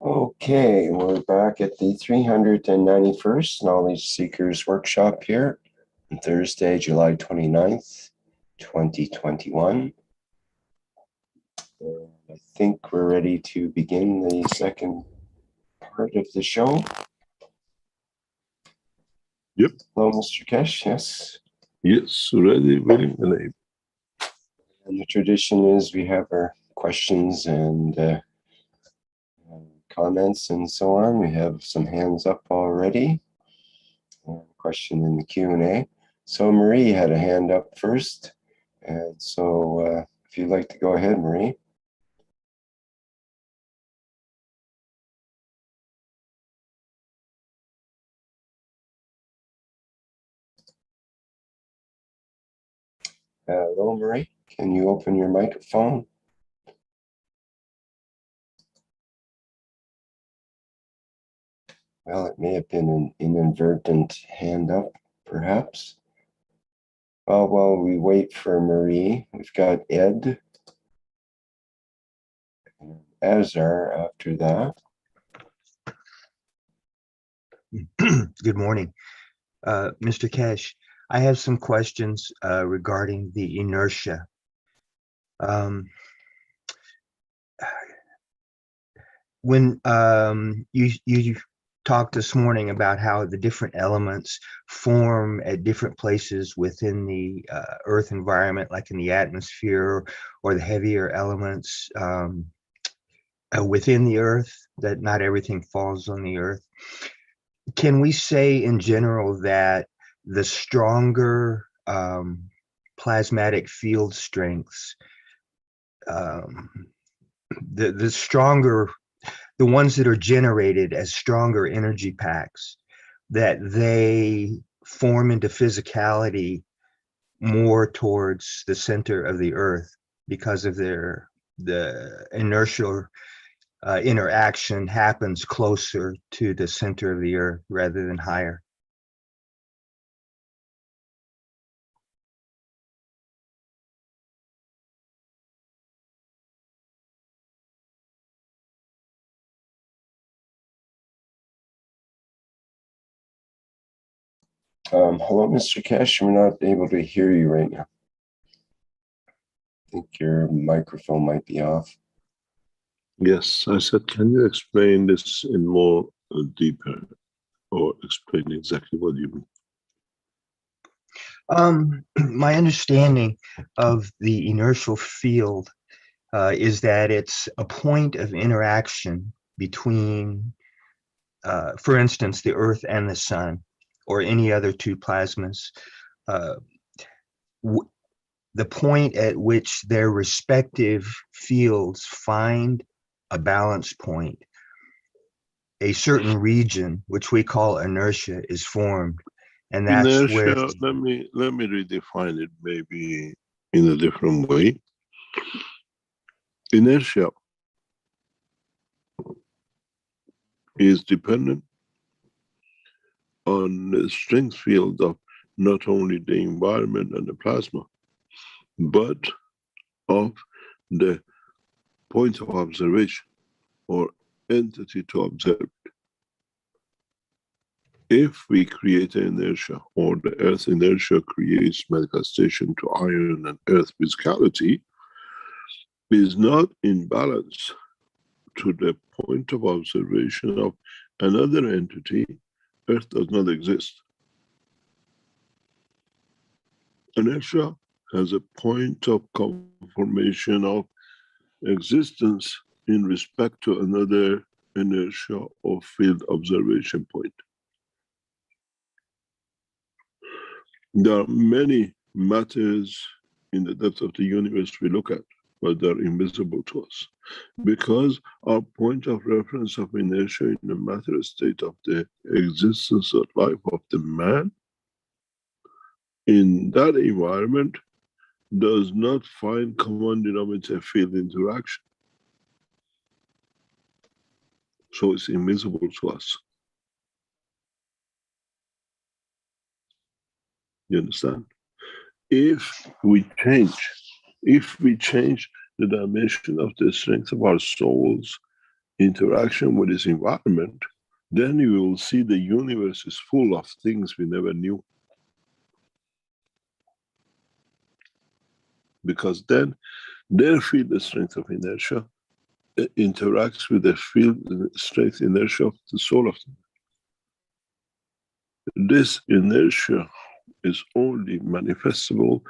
Okay, we're back at the 391st Knowledge Seekers Workshop here on Thursday, July 29th, 2021. I think we're ready to begin the second part of the show. Yep. Hello, Mr. Kesh, yes? Yes, ready, willing, and able. And the tradition is we have our questions and comments and so on. We have some hands up already. Question in the Q&A. So Marie had a hand up first. And so if you'd like to go ahead, Marie. Hello, Marie. Can you open your microphone? Well, it may have been an inadvertent hand up, perhaps. Well, while we wait for Marie, we've got Ed and Azar after that. Good morning. Mr. Kesh, I have some questions regarding the inertia. When you talked this morning about how the different elements form at different places within the Earth environment, like in the atmosphere, or the heavier elements within the Earth, that not everything falls on the Earth. Can we say in general that the stronger plasmatic field strengths, the stronger, the ones that are generated as stronger energy packs, that they form into physicality more towards the center of the Earth because of the inertial interaction happens closer to the center of the Earth rather than higher? Hello, Mr. Kesh. We're not able to hear you right now. I think your microphone might be off. Yes, I said, can you explain this in more deeper, or explain exactly what you mean? My understanding of the inertial field is that it's a point of interaction between, for instance, the Earth and the Sun, or any other two plasmas. The point at which their respective fields find a balance point, a certain region, which we call inertia, is formed. And that's Inertia, where... let me redefine it maybe in a different way. Inertia is dependent on the strength field of not only the environment and the plasma, but of the point of observation or entity to observe. If we create an inertia, or the Earth inertia creates manifestation to iron and Earth physicality, is not in balance to the point of observation of another entity, Earth does not exist. Inertia has a point of conformation of existence in respect to another inertia or field observation point. There are many matters in the depth of the universe we look at, but they're invisible to us, because our point of reference of inertia in the matter state of the existence of life of the man in that environment does not find common denominator field interaction. So it's invisible to us. You understand? If we change the dimension of the strength of our souls interaction with its environment, then you will see the universe is full of things we never knew. Because then their field strength of inertia interacts with the field strength inertia of the soul of them. This inertia is only manifestable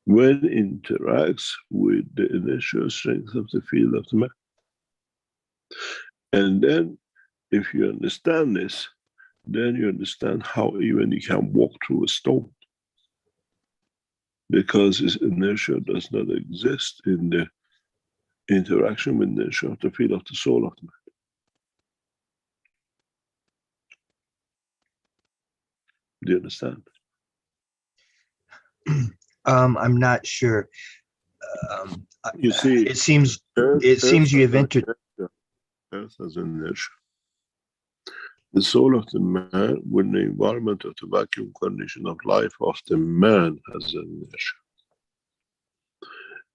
when it interacts with the inertial strength of the field of the man. And then, if you understand this, then you understand how even you can walk through a stone. Because its inertia does not exist in the interaction with inertia of the field of the soul of the man. Do you understand? I'm not sure. You see, It seems Earth you have entered. Earth has inertia. The soul of the man, with the environment of the vacuum condition of life of the man, has inertia.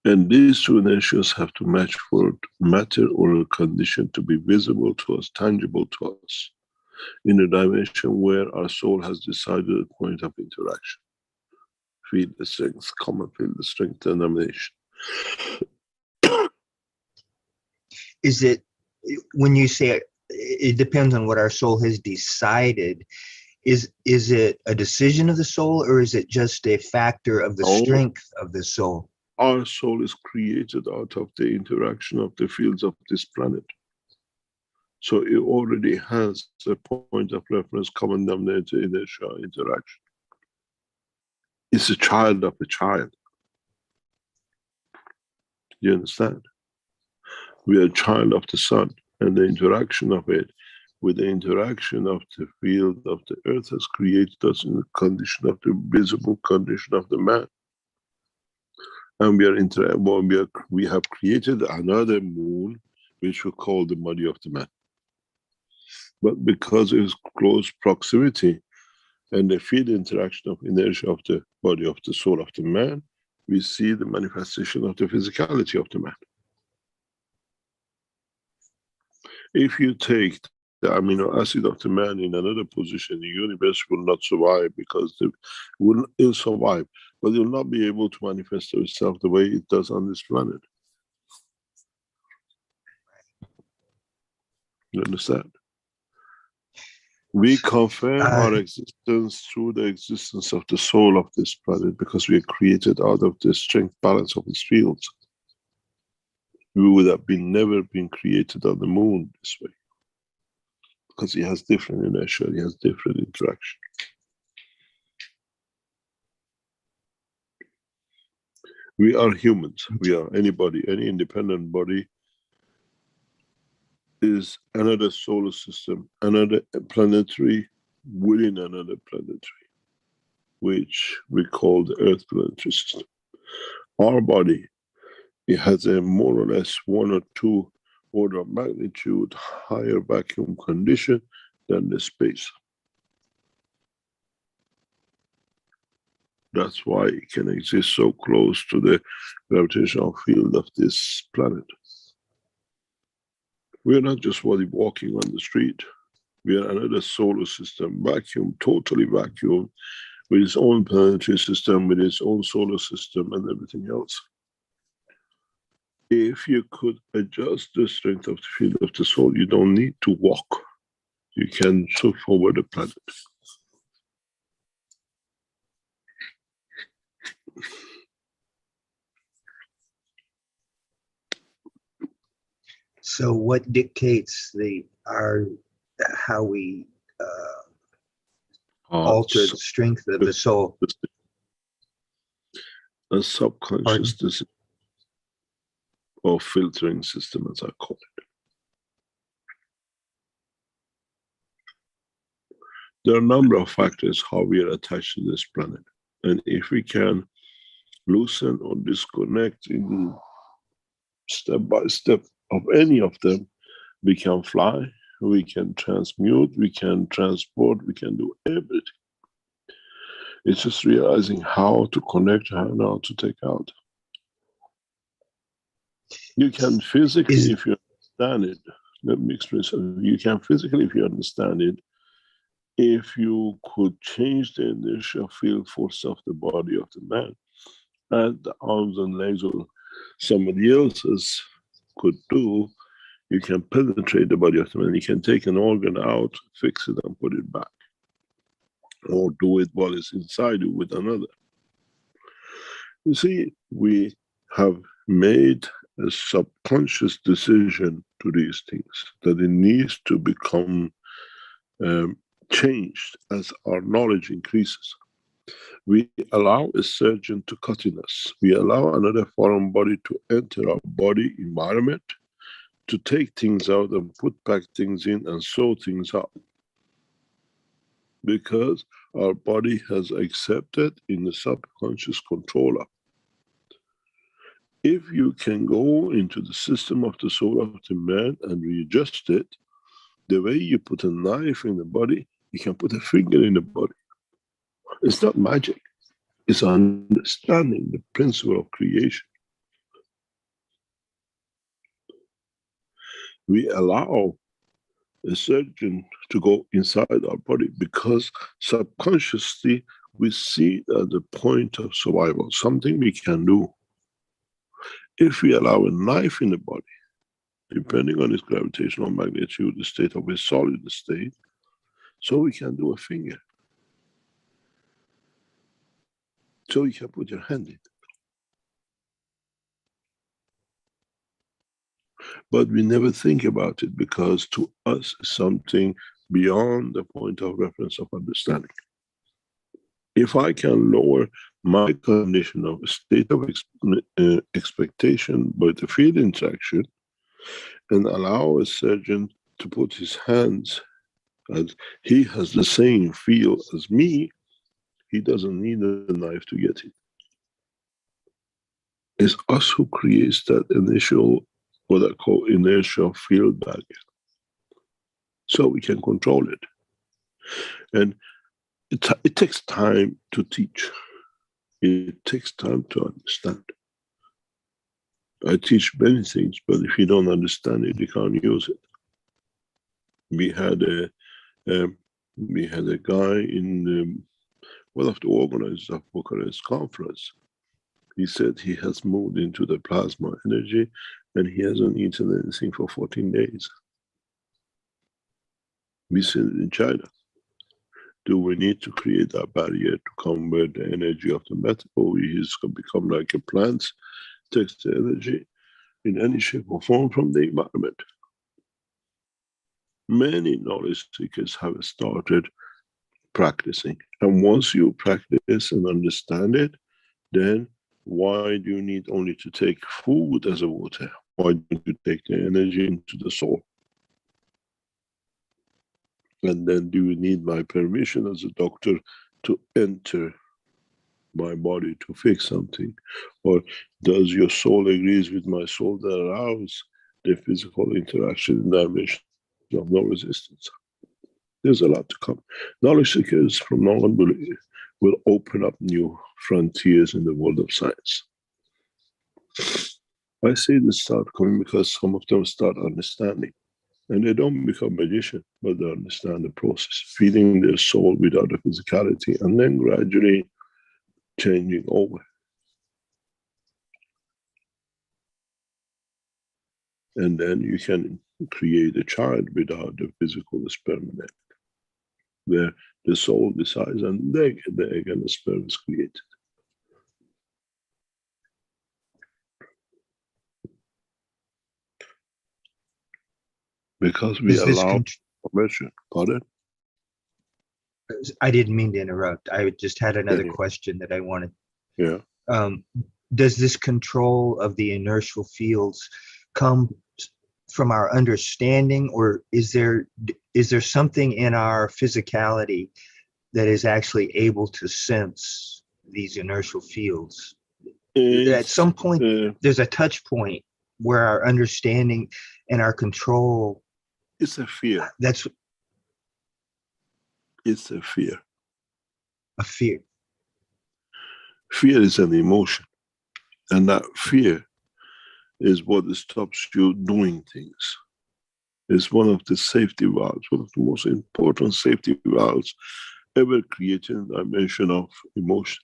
And these two inertias have to match for matter or a condition to be visible to us, tangible to us, in a dimension where our soul has decided a point of interaction. Field strength, common field strength denomination. Is it, when you say it depends on what our soul has decided, is it a decision of the soul, or is it just a factor of the strength of the soul? Our soul is created out of the interaction of the fields of this planet. So it already has a point of reference, common denominator, inertia, interaction. It's a child of a child. You understand? We are a child of the sun, and the interaction of it with the interaction of the field of the earth has created us in the condition of the visible condition of the man. And we have created another moon, which we call the body of the man. But because of its close proximity and the field interaction of inertia of the body of the soul of the man, we see the manifestation of the physicality of the man. If you take the amino acid of the man in another position, the universe will not survive, because it will survive, but it will not be able to manifest itself the way it does on this planet. You understand? We confirm our existence through the existence of the soul of this planet, because we are created out of the strength balance of its fields. We would have never been created on the moon this way, because it has different inertia, it has different interaction. We are humans. We are anybody, any independent body is another solar system, another planetary within another planetary, which we call the Earth planetary system. Our body, it has a more or less 1 or 2 order of magnitude higher vacuum condition than the space. That's why it can exist so close to the gravitational field of this planet. We are not just walking on the street. We are another solar system, vacuum, totally vacuum, with its own planetary system, with its own solar system and everything else. If you could adjust the strength of the field of the soul, you don't need to walk. You can surf over the planet. So what dictates how we alter the strength of the soul? A subconscious or filtering system, as I call it. There are a number of factors how we are attached to this planet. And if we can loosen or disconnect in step by step of any of them, we can fly, we can transmute, we can transport, we can do everything. It's just realizing how to connect and how to take out. You can physically, if you understand it, Let me explain something. You can physically, if you understand it, if you could change the inertial field force of the body of the man, and the arms and legs or somebody else's could do, you can penetrate the body of the man. You can take an organ out, fix it, and put it back. Or do it while it's inside you with another. You see, we have made a subconscious decision to these things, that it needs to become changed as our knowledge increases. We allow a surgeon to cut in us. We allow another foreign body to enter our body environment, to take things out and put back things in and sew things up. Because our body has accepted in the subconscious controller. If you can go into the system of the soul of the man and readjust it, the way you put a knife in the body, you can put a finger in the body. It's not magic. It's understanding the principle of creation. We allow a surgeon to go inside our body because subconsciously we see it at the point of survival, something we can do. If we allow a knife in the body, depending on its gravitational magnitude, the state of a solid state, so we can do a finger. So you can put your hand in. But we never think about it because to us it's something beyond the point of reference of understanding. If I can lower my condition of a state of expectation by the field interaction and allow a surgeon to put his hands, as he has the same feel as me, he doesn't need a knife to get it. It's us who creates that initial, what I call inertial field barrier. So we can control it. And it takes time to teach. It takes time to understand. I teach many things, but if you don't understand it, you can't use it. We had a guy in one of the organizers of Bucharest conference. He said he has moved into the plasma energy and he hasn't eaten anything for 14 days. We see it in China. Do we need to create a barrier to convert the energy of the metal, or he's going to become like a plant, takes the energy in any shape or form from the environment? Many knowledge seekers have started practicing. And once you practice and understand it, then why do you need only to take food as a water? Why don't you take the energy into the soul? And then do you need my permission as a doctor to enter my body to fix something? Or does your soul agrees with my soul that allows the physical interaction in dimension of no resistance? There's a lot to come. Knowledge seekers from now on will open up new frontiers in the world of science. I say this start coming because some of them start understanding. And they don't become magicians, but they understand the process, feeding their soul without the physicality, and then gradually changing over. And then you can create a child without the physical sperm and egg, where the soul decides and the egg and the sperm is created. Because we allow permission. Pardon? I didn't mean to interrupt. I just had another question that I wanted. Yeah. Does this control of the inertial fields come from our understanding, or is there something in our physicality that is actually able to sense these inertial fields? At some point, there's a touch point where our understanding and our control. It's a fear. It's a fear. A fear. Fear is an emotion. And that fear is what stops you doing things. is one of the safety valves, one of the most important safety valves ever created in the dimension of emotion.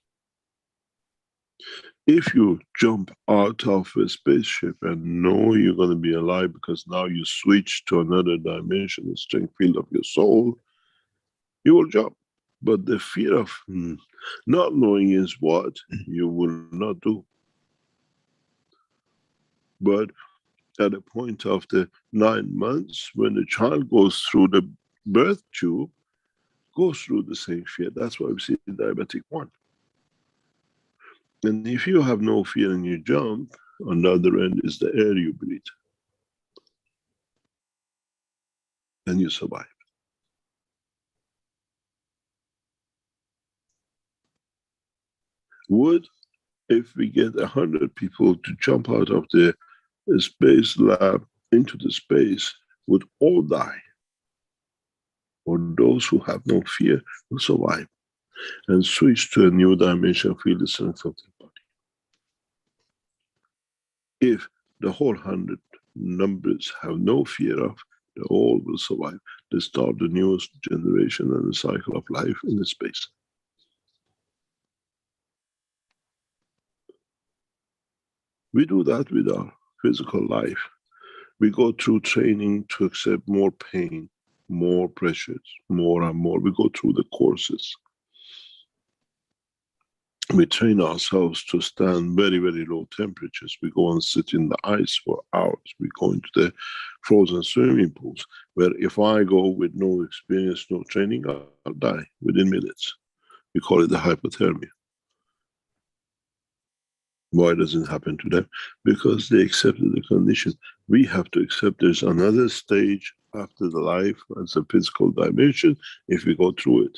If you jump out of a spaceship and know you're going to be alive because now you switch to another dimension, the strength field of your soul, you will jump. But the fear of not knowing is what you will not do. But at the point of the 9 months, when the child goes through the birth tube, goes through the same fear. That's why we see the diabetic one. And if you have no fear and you jump, on the other end is the air you breathe. And you survive. Would, if we get 100 people to jump out of the space lab into the space, would all die? Or those who have no fear will survive and switch to a new dimension, feel the strength of their body. If the whole 100 numbers have no fear of, they all will survive. They start the newest generation and the cycle of life in the space. We do that with our physical life. We go through training to accept more pain, more pressures, more and more. We go through the courses. We train ourselves to stand very, very low temperatures. We go and sit in the ice for hours. We go into the frozen swimming pools, where if I go with no experience, no training, I'll die within minutes. We call it the hypothermia. Why doesn't it happen to them? Because they accepted the condition. We have to accept there's another stage after the life as a physical dimension if we go through it.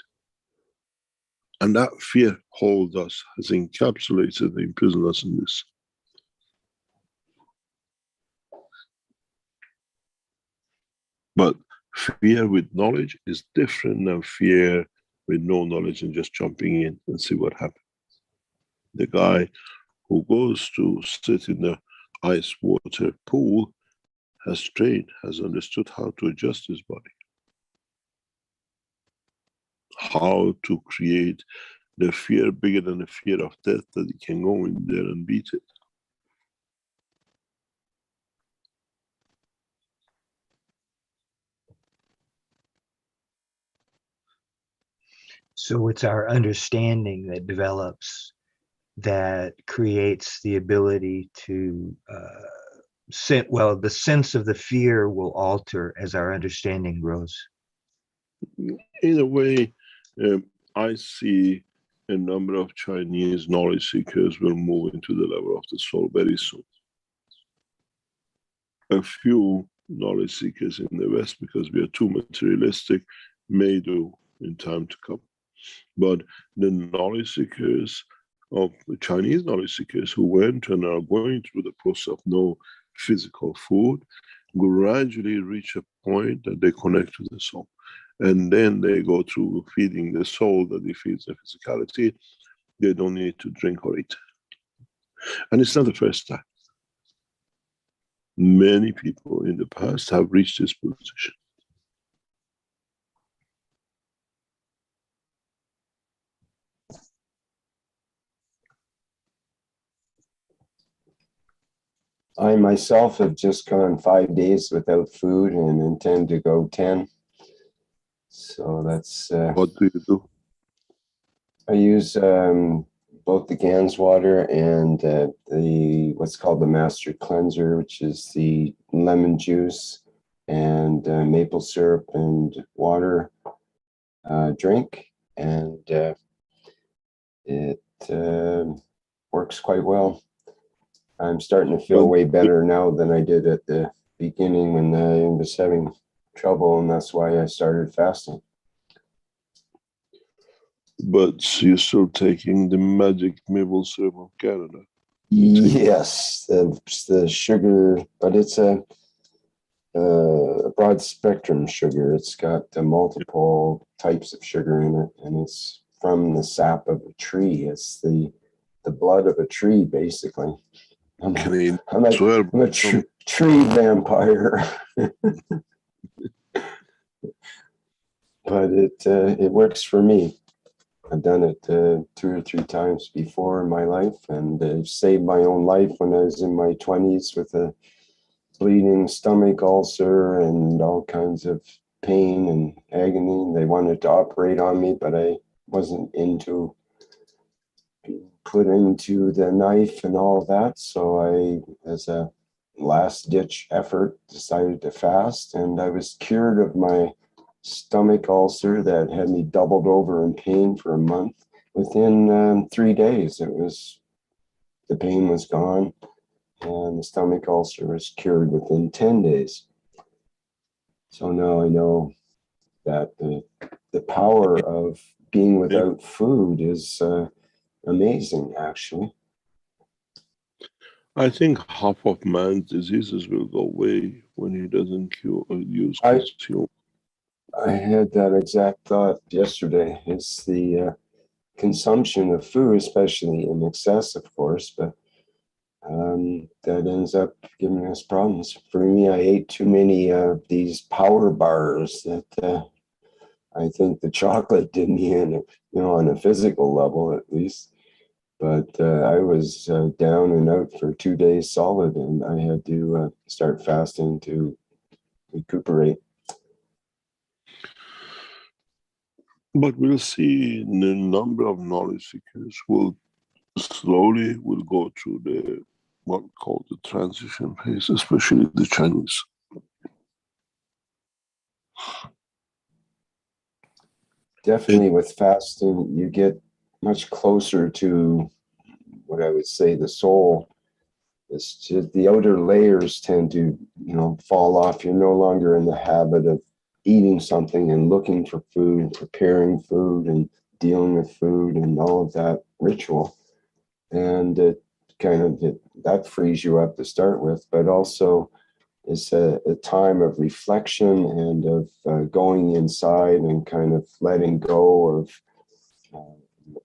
And that fear holds us, has encapsulated and imprisoned us in this. But fear with knowledge is different than fear with no knowledge and just jumping in and see what happens. The guy who goes to sit in the ice water pool has trained, has understood how to adjust his body. How to create the fear bigger than the fear of death, that he can go in there and beat it. So it's our understanding that develops, that creates the ability to the sense of the fear will alter as our understanding grows. In a way, I see a number of Chinese knowledge seekers will move into the level of the soul very soon. A few knowledge seekers in the West, because we are too materialistic, may do in time to come. But the knowledge seekers of the Chinese knowledge seekers who went and are going through the process of no physical food, gradually reach a point that they connect to the soul. And then they go through feeding the soul that it feeds the physicality. They don't need to drink or eat. And it's not the first time. Many people in the past have reached this position. I myself have just gone 5 days without food and intend to go 10. So that's... What do you do? I use both the Gans water and the what's called the Master Cleanser, which is the lemon juice and maple syrup and water drink. And it works quite well. I'm starting to feel way better now than I did at the beginning when I was having trouble, and that's why I started fasting. But you're still taking the magic maple syrup of Canada. Yes, the sugar, but it's a broad spectrum sugar. It's got multiple types of sugar in it, and it's from the sap of a tree. It's the blood of a tree, basically. I'm a tree vampire. But it works for me. I've done it 2 or 3 times before in my life, and saved my own life when I was in my 20s with a bleeding stomach ulcer and all kinds of pain and agony. They wanted to operate on me, but I wasn't into being put into the knife and all of that. So I, as a last ditch effort, decided to fast, and I was cured of my stomach ulcer that had me doubled over in pain for a month. Within 3 days, the pain was gone, and the stomach ulcer was cured within 10 days. So now I know that the power of being without food is amazing, actually. I think half of man's diseases will go away when he doesn't use consume. I had that exact thought yesterday. It's the consumption of food, especially in excess, of course, but that ends up giving us problems. For me, I ate too many of these power bars that I think the chocolate did me in, on a physical level at least. But I was down and out for 2 days solid, and I had to start fasting to recuperate. But we'll see the number of knowledge seekers will go through the what we call the transition phase, especially the Chinese. Definitely with fasting, you get much closer to what I would say the soul. It's just the outer layers tend to, fall off. You're no longer in the habit of eating something and looking for food and preparing food and dealing with food and all of that ritual. And it that frees you up to start with, but also it's a time of reflection and of going inside and kind of letting go of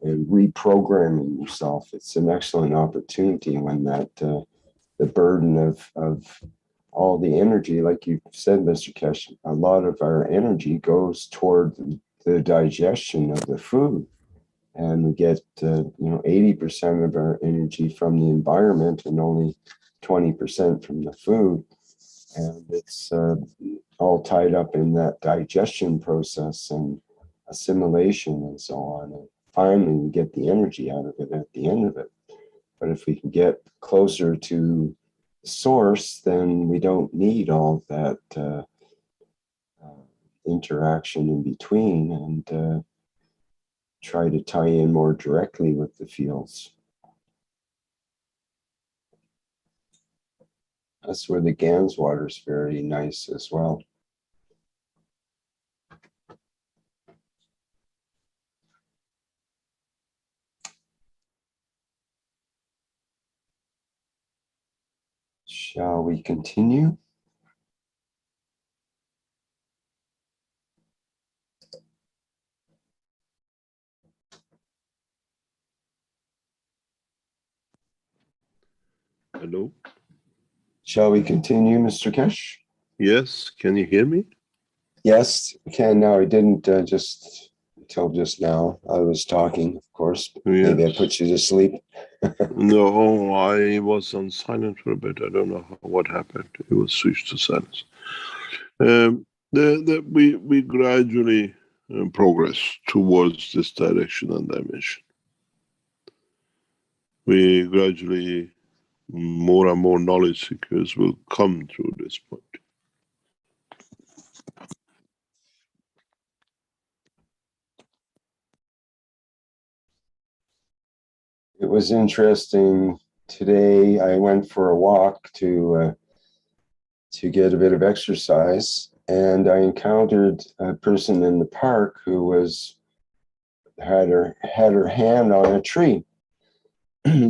and reprogramming yourself. It's an excellent opportunity when that the burden of all the energy, like you said, Mr. Keshe, a lot of our energy goes toward the digestion of the food. And we get 80% of our energy from the environment and only 20% from the food. And it's all tied up in that digestion process and assimilation and so on. And finally, we get the energy out of it at the end of it. But if we can get closer to the source, then we don't need all that interaction in between, and try to tie in more directly with the fields. That's where the Gans water is very nice as well. Shall we continue? Hello? Shall we continue, Mr. Keshe? Yes, can you hear me? Yes, we can now. I didn't just until just now. I was talking, of course. Yes. Maybe I put you to sleep. No, I was on silent for a bit. I don't know what happened. It was switched to silence. We gradually progress towards this direction and dimension. We gradually, more and more knowledge seekers will come through this point. It was interesting. Today I went for a walk to get a bit of exercise, and I encountered a person in the park who had her hand on a tree.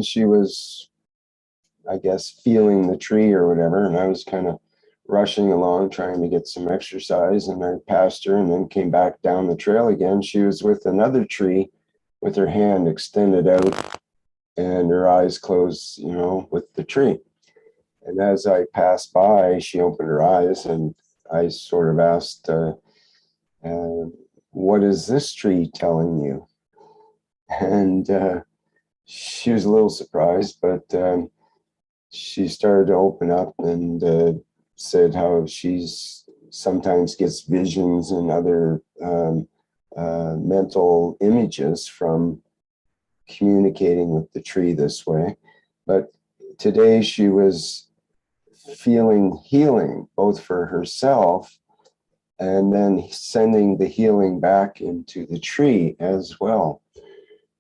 She was, I guess, feeling the tree or whatever, and I was kind of rushing along trying to get some exercise, and I passed her and then came back down the trail again. She was with another tree with her hand extended out and her eyes closed, with the tree. And as I passed by, she opened her eyes, and I sort of asked, what is this tree telling you? And she was a little surprised, but she started to open up and said how she's sometimes gets visions and other mental images from communicating with the tree this way. But today she was feeling healing both for herself and then sending the healing back into the tree as well.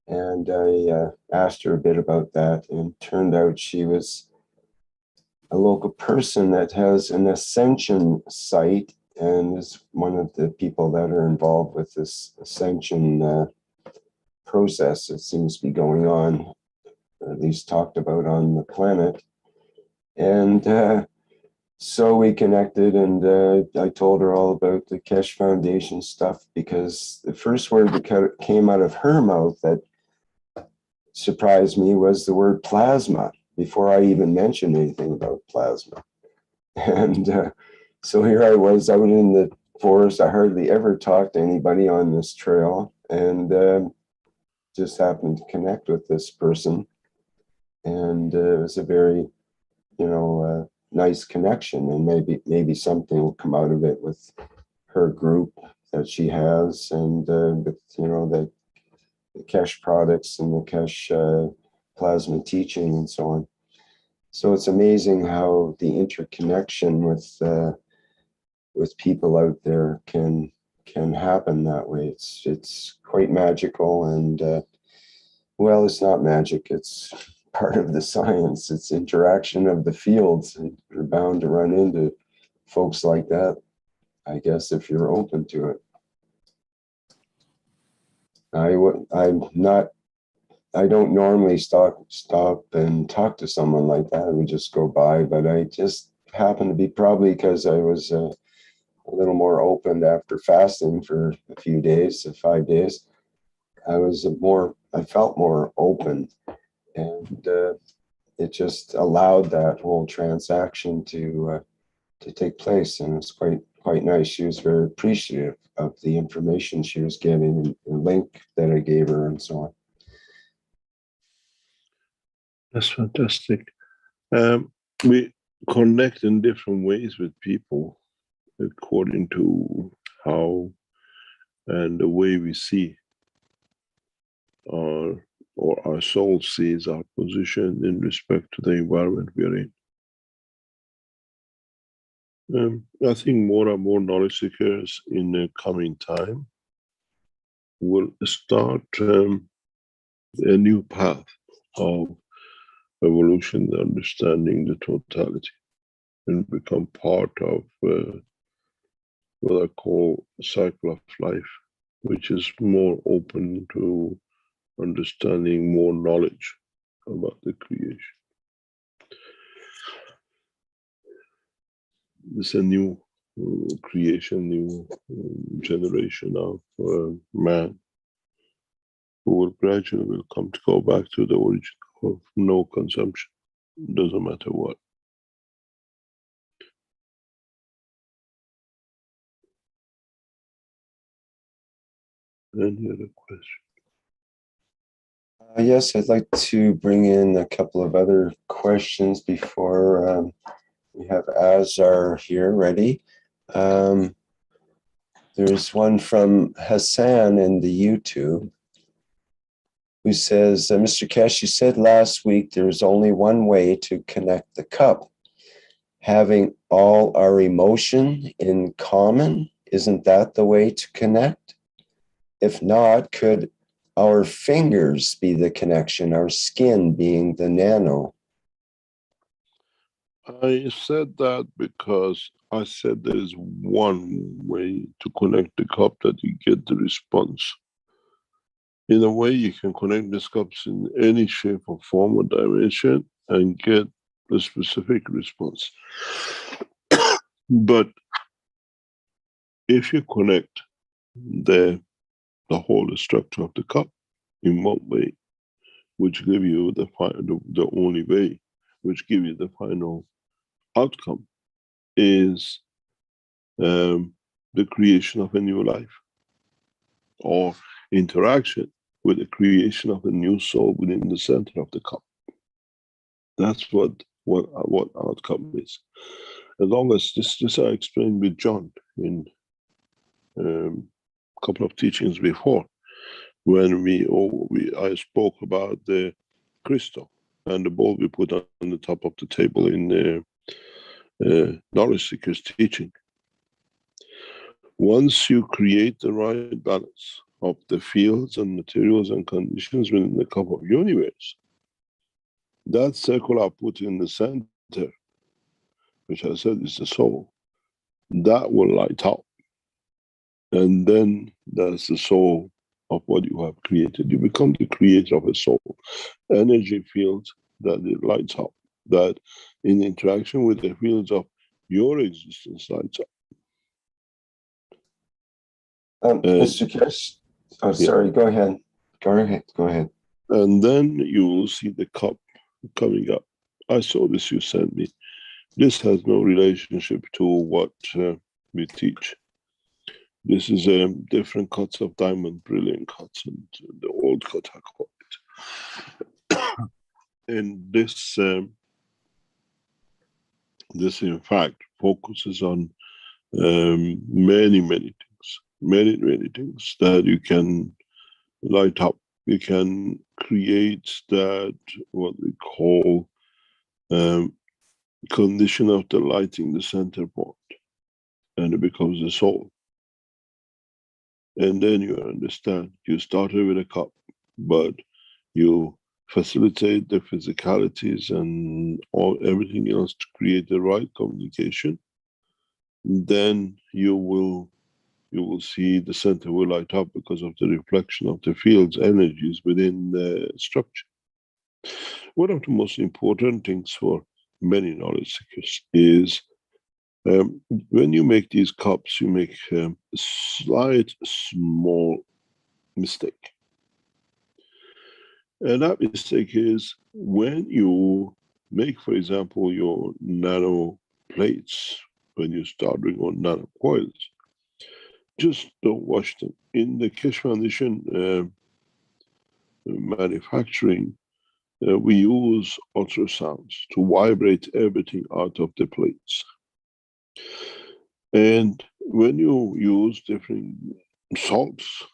And I asked her a bit about that, and turned out she was a local person that has an ascension site and is one of the people that are involved with this ascension process that seems to be going on, or at least talked about on the planet. And so we connected, and I told her all about the Keshe Foundation stuff, because the first word that came out of her mouth that surprised me was the word plasma, before I even mentioned anything about plasma. And so here I was out in the forest. I hardly ever talked to anybody on this trail, and just happened to connect with this person. And it was a very, nice connection, and maybe something will come out of it with her group that she has, and with the Keshe products and the Keshe plasma teaching and so on. So it's amazing how the interconnection with people out there can happen that way. It's quite magical, and well, it's not magic. It's part of the science. It's interaction of the fields, and you're bound to run into folks like that, I guess, if you're open to it. I don't normally stop and talk to someone like that. I would just go by, but I just happened to be, probably because I was a little more open after fasting for a few days, 5 days. I felt more open, and it just allowed that whole transaction to take place, and it's quite nice. She was very appreciative of the information she was getting, and the link that I gave her, and so on. That's fantastic. We connect in different ways with people according to how and the way we see or our soul sees our position in respect to the environment we are in. I think more and more knowledge seekers in the coming time will start a new path of evolution, understanding the totality, and become part of what I call cycle of life, which is more open to understanding more knowledge about the creation. It's a new creation, new generation of man who will gradually come to go back to the origin of no consumption. Doesn't matter what. Any other question? Yes, I'd like to bring in a couple of other questions before we have Azar here ready. There's one from Hassan in the YouTube, who says, Mr. Keshe, you said last week there's only one way to connect the cup. Having all our emotion in common, isn't that the way to connect? If not, could our fingers be the connection, our skin being the nano? I said that because I said there is one way to connect the cup that you get the response. In a way, you can connect these cups in any shape or form or dimension and get a specific response. But if you connect the whole structure of the cup in one way, which give you the only way, which give you the final outcome, is the creation of a new life, or interaction with the creation of a new soul within the center of the cup. That's what outcome is. As long as this I explained with John in a couple of teachings before, when I spoke about the crystal and the bowl we put on the top of the table in Knowledge Seekers teaching. Once you create the right balance of the fields and materials and conditions within the cup of universe, that circle I put in the center, which I said is the soul, that will light up. And then that's the soul of what you have created. You become the creator of a soul. Energy fields that it lights up, that in interaction with the fields of your existence lights up. Mr. Keshe, sorry, go ahead. Go ahead. And then you will see the cup coming up. I saw this you sent me. This has no relationship to what we teach. This is different cuts of diamond, brilliant cuts, and the old cut I call it. And this in fact focuses on many things that you can light up. You can create that what we call condition of the lighting the center point, and it becomes the soul. And then you understand, you started with a cup, but you facilitate the physicalities and everything else to create the right communication. Then you will see the center will light up because of the reflection of the field's energies within the structure. One of the most important things for many knowledge seekers is when you make these cups, you make a slight, small mistake. And that mistake is when you make, for example, your nano plates, when you start doing on nano coils, just don't wash them. In the Keshe Foundation manufacturing, we use ultrasounds to vibrate everything out of the plates. And when you use different salts,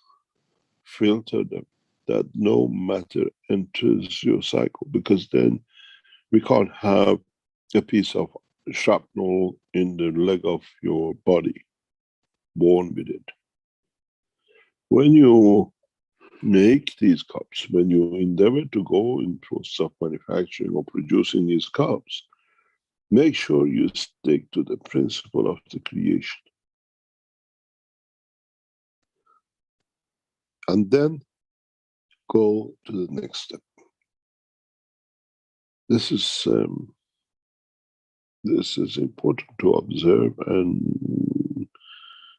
filter them, that no matter enters your cycle, because then we can't have a piece of shrapnel in the leg of your body, born with it. When you make these cups, when you endeavor to go in process of manufacturing or producing these cups, make sure you stick to the principle of the creation. And then go to the next step. This is important to observe, and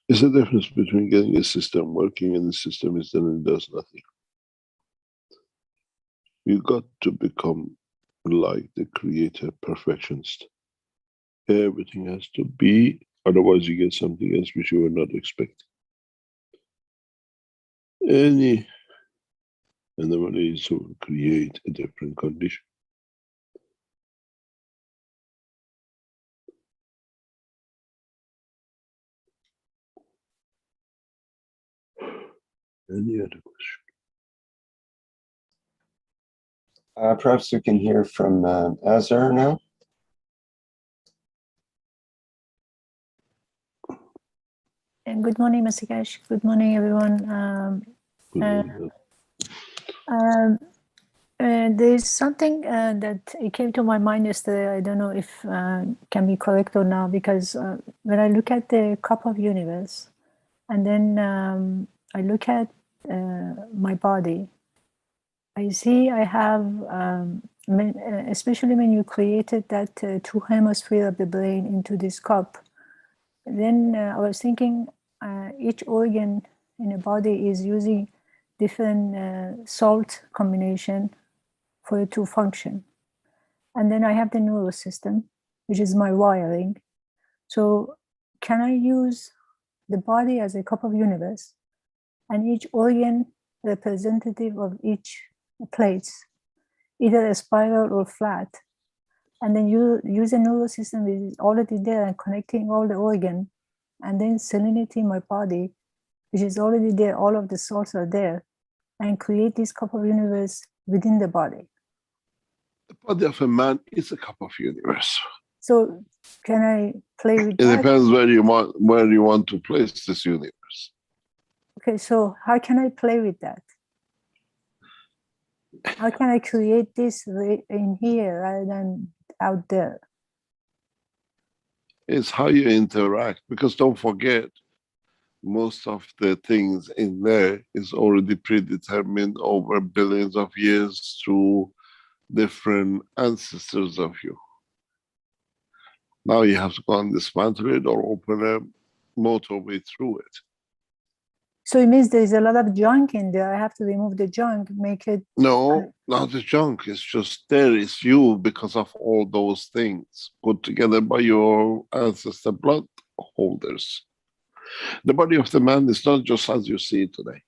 it's the difference between getting a system working and the system is done and does nothing. You got to become like the creator perfectionist. Everything has to be, otherwise you get something else which you were not expecting. Any anomaly is to create a different condition. Any other question? Perhaps we can hear from Azar now. And good morning, Mr. Keshe. Good morning, everyone. There's something that it came to my mind yesterday. I don't know if can be correct or not, because when I look at the cup of universe, and then I look at my body, I see I have, especially when you created that two hemisphere of the brain into this cup, then I was thinking each organ in the body is using different salt combination for it to function. And then I have the neural system, which is my wiring. So can I use the body as a cup of universe and each organ representative of each plate, either a spiral or flat, and then you use a neural system that is already there and connecting all the organ, and then salinity in my body, which is already there, all of the cells are there, and create this cup of universe within the body. The body of a man is a cup of universe. So can I play with It that? depends where you want to place this universe. Okay, so how can I play with that? How can I create this in here rather than out there? It's how you interact, because don't forget, most of the things in there is already predetermined over billions of years through different ancestors of you. Now you have to go and dismantle it or open a motorway through it. So it means there's a lot of junk in there. I have to remove the junk, make it. No, not the junk. It's just there is you because of all those things put together by your ancestor blood holders. The body of the man is not just as you see it today.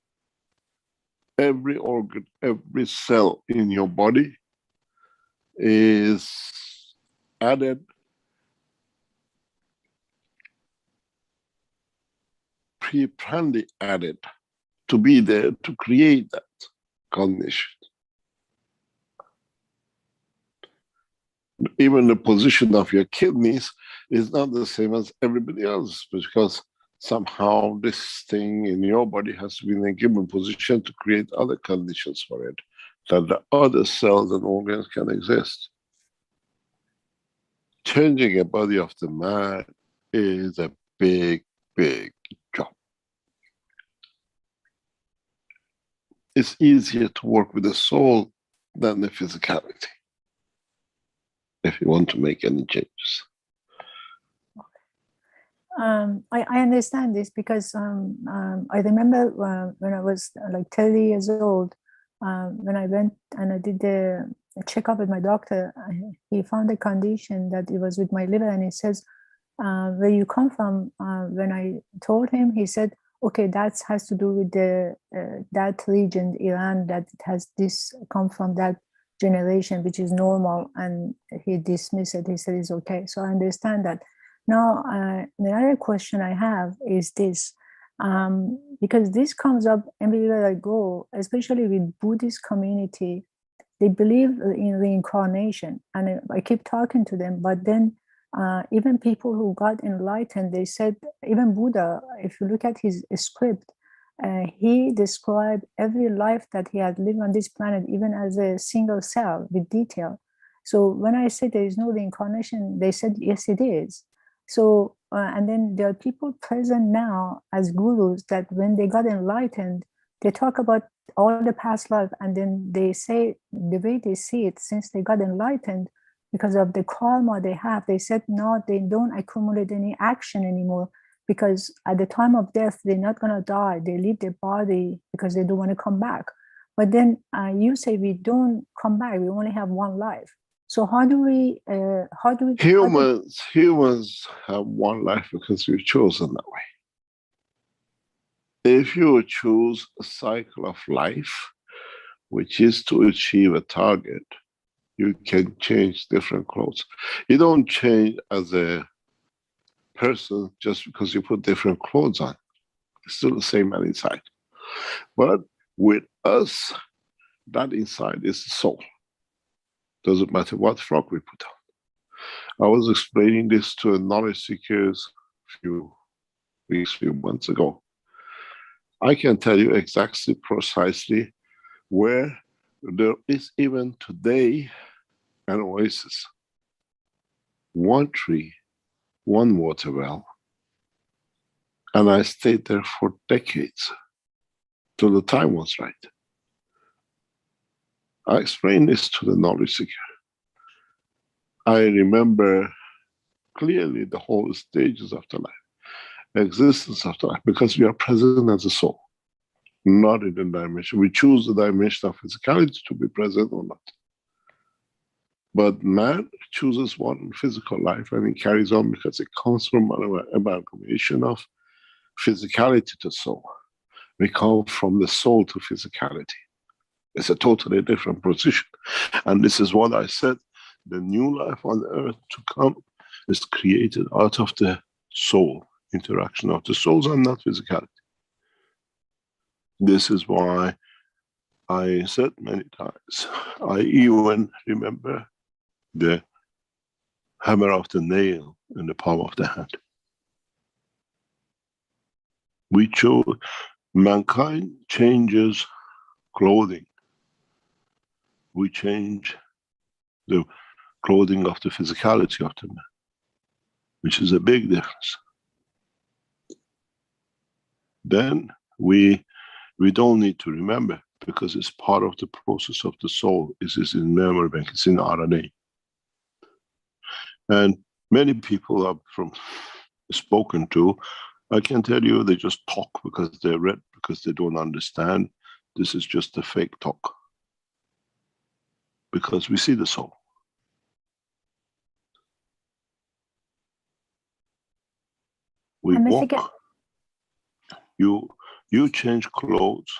Every organ, every cell in your body is added pre-plannedly added to be there to create that cognition. Even the position of your kidneys is not the same as everybody else, because somehow this thing in your body has to be in a given position to create other conditions for it, that the other cells and organs can exist. Changing a body of the man is a big, big job. It's easier to work with the soul than the physicality, if you want to make any changes. I understand this because I remember when I was like 30 years old, when I went and I did the checkup with my doctor, he found a condition that it was with my liver, and he says, where you come from? When I told him, he said, okay, that has to do with the that region, Iran, that it has this come from that generation, which is normal, and he dismissed it. He said it's okay. So I understand that. Now, the other question I have is this, because this comes up everywhere I go, especially with Buddhist community. They believe in reincarnation, and I keep talking to them, but then even people who got enlightened, they said, even Buddha, if you look at his script, he described every life that he had lived on this planet, even as a single cell with detail. So when I said there is no reincarnation, they said, yes, it is. So, and then there are people present now as gurus that when they got enlightened, they talk about all the past life, and then they say the way they see it, since they got enlightened, because of the karma they have, they said, no, they don't accumulate any action anymore, because at the time of death, they're not going to die. They leave their body because they don't want to come back. But then you say we don't come back. We only have one life. So how do we? Humans have one life because we've chosen that way. If you choose a cycle of life, which is to achieve a target, you can change different clothes. You don't change as a person just because you put different clothes on. It's still the same man inside. But with us, that inside is the soul. Doesn't matter what frock we put on. I was explaining this to a knowledge seekers a few weeks, few months ago. I can tell you exactly, precisely where there is even today an oasis. One tree, one water well, and I stayed there for decades till the time was right. I explained this to the knowledge seeker. I remember clearly the whole stages of the life, existence of the life, because we are present as a soul, not in the dimension. We choose the dimension of physicality to be present or not. But man chooses one physical life and he carries on because it comes from an amalgamation of physicality to soul. We come from the soul to physicality. It's a totally different position. And this is what I said, the new life on earth to come is created out of the soul, interaction of the souls and not physicality. This is why I said many times, I even remember the hammer of the nail in the palm of the hand. We chose, mankind changes clothing. We change the clothing of the physicality of the man, which is a big difference. Then we don't need to remember because it's part of the process of the soul. It is in memory bank, it's in RNA. And many people I've spoken to, I can tell you they just talk because they read, because they don't understand. This is just a fake talk. Because we see the soul. We walk. You change clothes,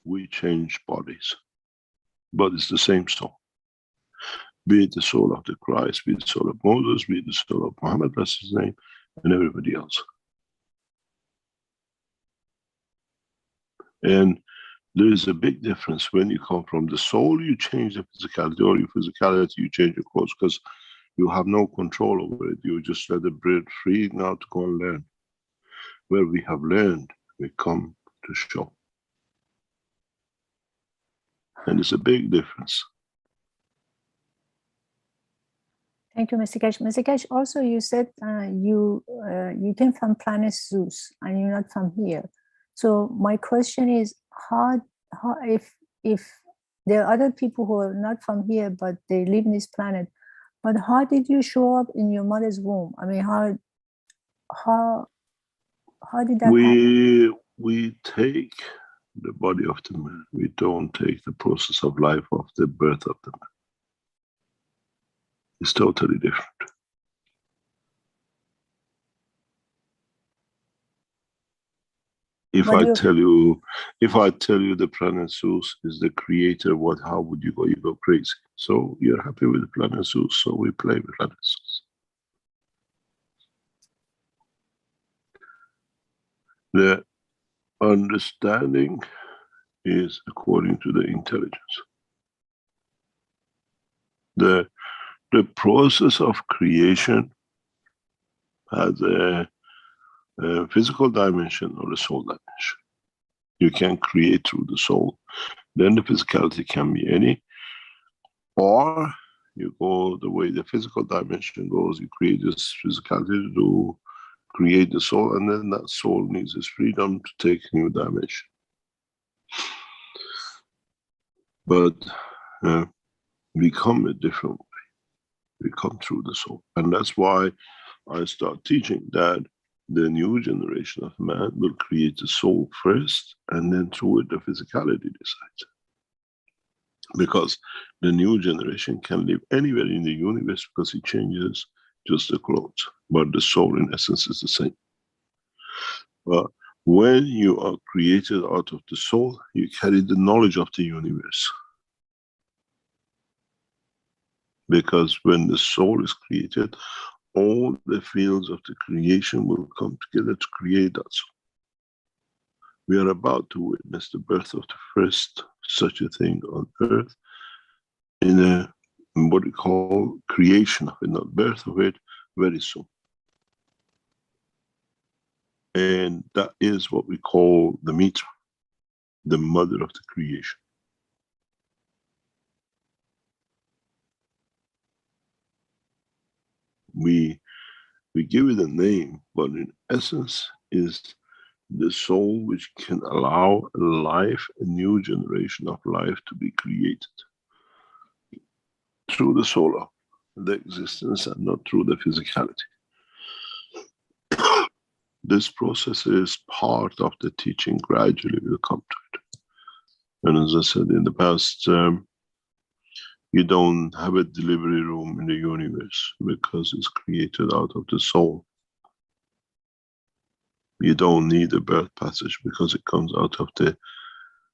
we change bodies. But it's the same soul. Be it the soul of the Christ, be it the soul of Moses, be it the soul of Muhammad, that's his name, and everybody else. And there is a big difference when you come from the soul, you change the physicality, or your physicality, you change your clothes, because you have no control over it. You just let the bread free now to go and learn. Where we have learned, we come to show. And it's a big difference. Thank you, Mr. Keshe. Mr. Keshe, also you said you came from planet Zeus and you're not from here. So my question is, how if there are other people who are not from here but they live in this planet, but how did you show up in your mother's womb? I mean, how did that happen? We take the body of the man. We don't take the process of life of the birth of the man. It's totally different. If I tell you the planet Zeus is the creator, how would you go? You go crazy. So you're happy with the planet Zeus, so we play with planet Zeus. The understanding is according to the intelligence. The process of creation has a physical dimension or a soul dimension. You can create through the soul. Then the physicality can be any, or you go the way the physical dimension goes, you create this physicality to create the soul, and then that soul needs its freedom to take new dimension. But we come a different way. We come through the soul. And that's why I start teaching that the new generation of man will create the soul first, and then through it the physicality decides. Because the new generation can live anywhere in the universe because it changes just the clothes. But the soul in essence is the same. But when you are created out of the soul, you carry the knowledge of the universe. Because when the soul is created, all the fields of the creation will come together to create that soul. We are about to witness the birth of the first such a thing on earth in what we call creation of it, not birth of it, very soon. And that is what we call the Mitra, the mother of the creation. We give it a name, but in essence is the soul which can allow life, a new generation of life to be created through the soul of the existence and not through the physicality. This process is part of the teaching. Gradually we'll come to it. And as I said in the past, You don't have a delivery room in the universe because it's created out of the soul. You don't need a birth passage because it comes out of the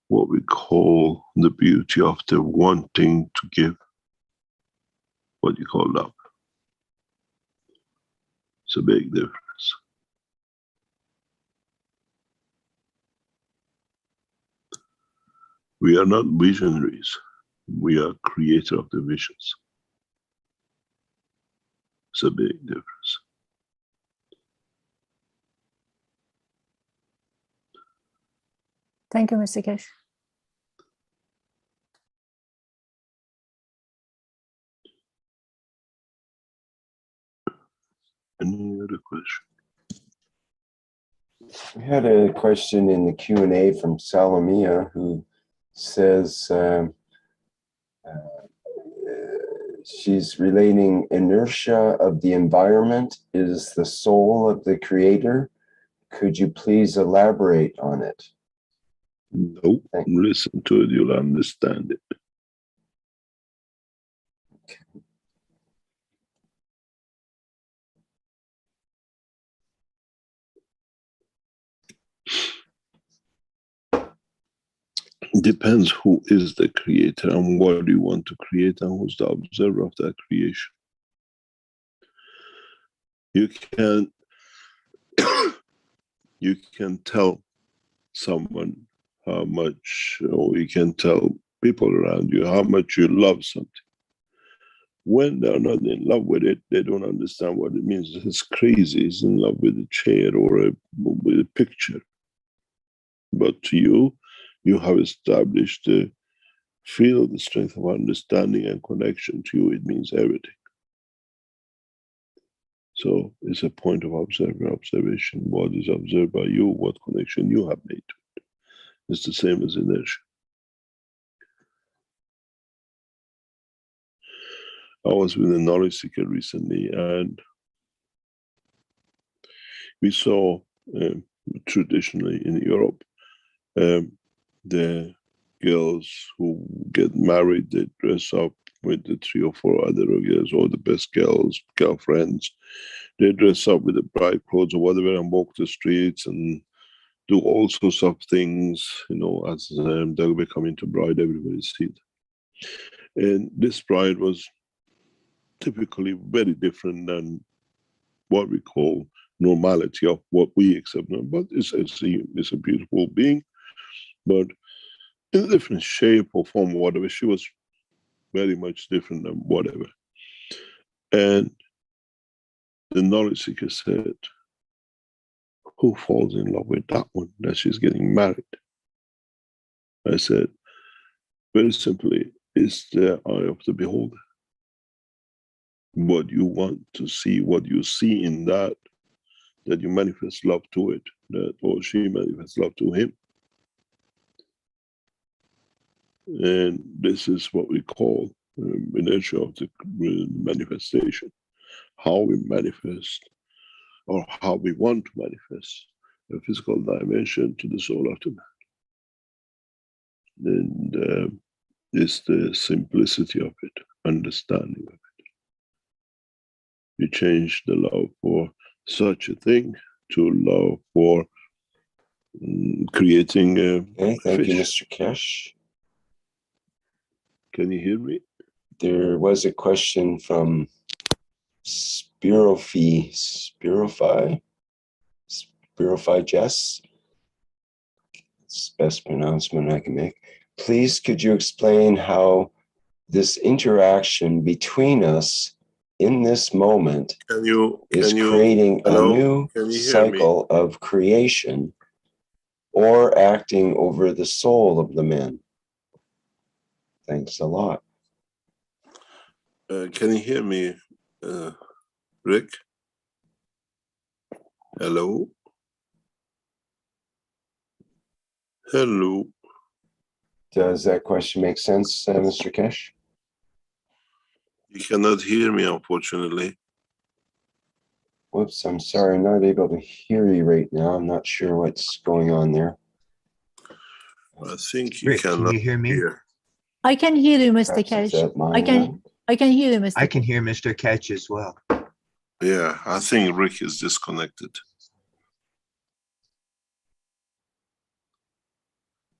what we call the beauty of the wanting to give, what you call love. It's a big difference. We are not visionaries. We are creator of the visions. It's a big difference. Thank you, Mr. Keshe. Any other question? We had a question in the Q&A from Salomia, who says she's relating inertia of the environment is the soul of the creator. Could you please elaborate on it? No, listen to it, you'll understand it. It depends who is the creator and what you want to create and who's the observer of that creation. You can tell someone how much, or you can tell people around you how much you love something. When they're not in love with it, they don't understand what it means. It's crazy. It's in love with a chair or with a picture. But to you, you have established the feel the strength of understanding and connection. To you, it means everything. So it's a point of observation. What is observed by you, what connection you have made to it. It's the same as inertia. I was with a knowledge seeker recently, and we saw traditionally in Europe, the girls who get married, they dress up with the 3 or 4 other girls, or the best girls, girlfriends. They dress up with the bride clothes or whatever and walk the streets and do all sorts of things, you know, as they'll be coming to bride, everybody sees it. And this bride was typically very different than what we call normality of what we accept now. But it's a beautiful being, but in a different shape or form or whatever. She was very much different than whatever. And the knowledge seeker said, who falls in love with that one that she's getting married? I said, very simply, it's the eye of the beholder. What you want to see, what you see in that you manifest love to it, that or she manifests love to him. And this is what we call inertia of the manifestation. How we manifest, or how we want to manifest a physical dimension to the soul of the man. And it's the simplicity of it, understanding of it. You change the love for such a thing to love for creating a Okay, thank you, fish. Mr. Keshe. Can you hear me? There was a question from Spirofy Jess. It's the best pronouncement I can make. Please, could you explain how this interaction between us in this moment is creating a new cycle of creation or acting over the soul of the man? Thanks a lot. Can you hear me, Rick? Hello? Hello? Does that question make sense, Mr. Keshe? You cannot hear me, unfortunately. Whoops, I'm sorry, I'm not able to hear you right now. I'm not sure what's going on there. I think you Rick, can cannot you hear me? hear. I can hear you, Mr. Perhaps it's Cash. at my I can end. I can hear you, Mr. I can Cash. hear Mr. Ketch as well. Yeah, I think Rick is disconnected.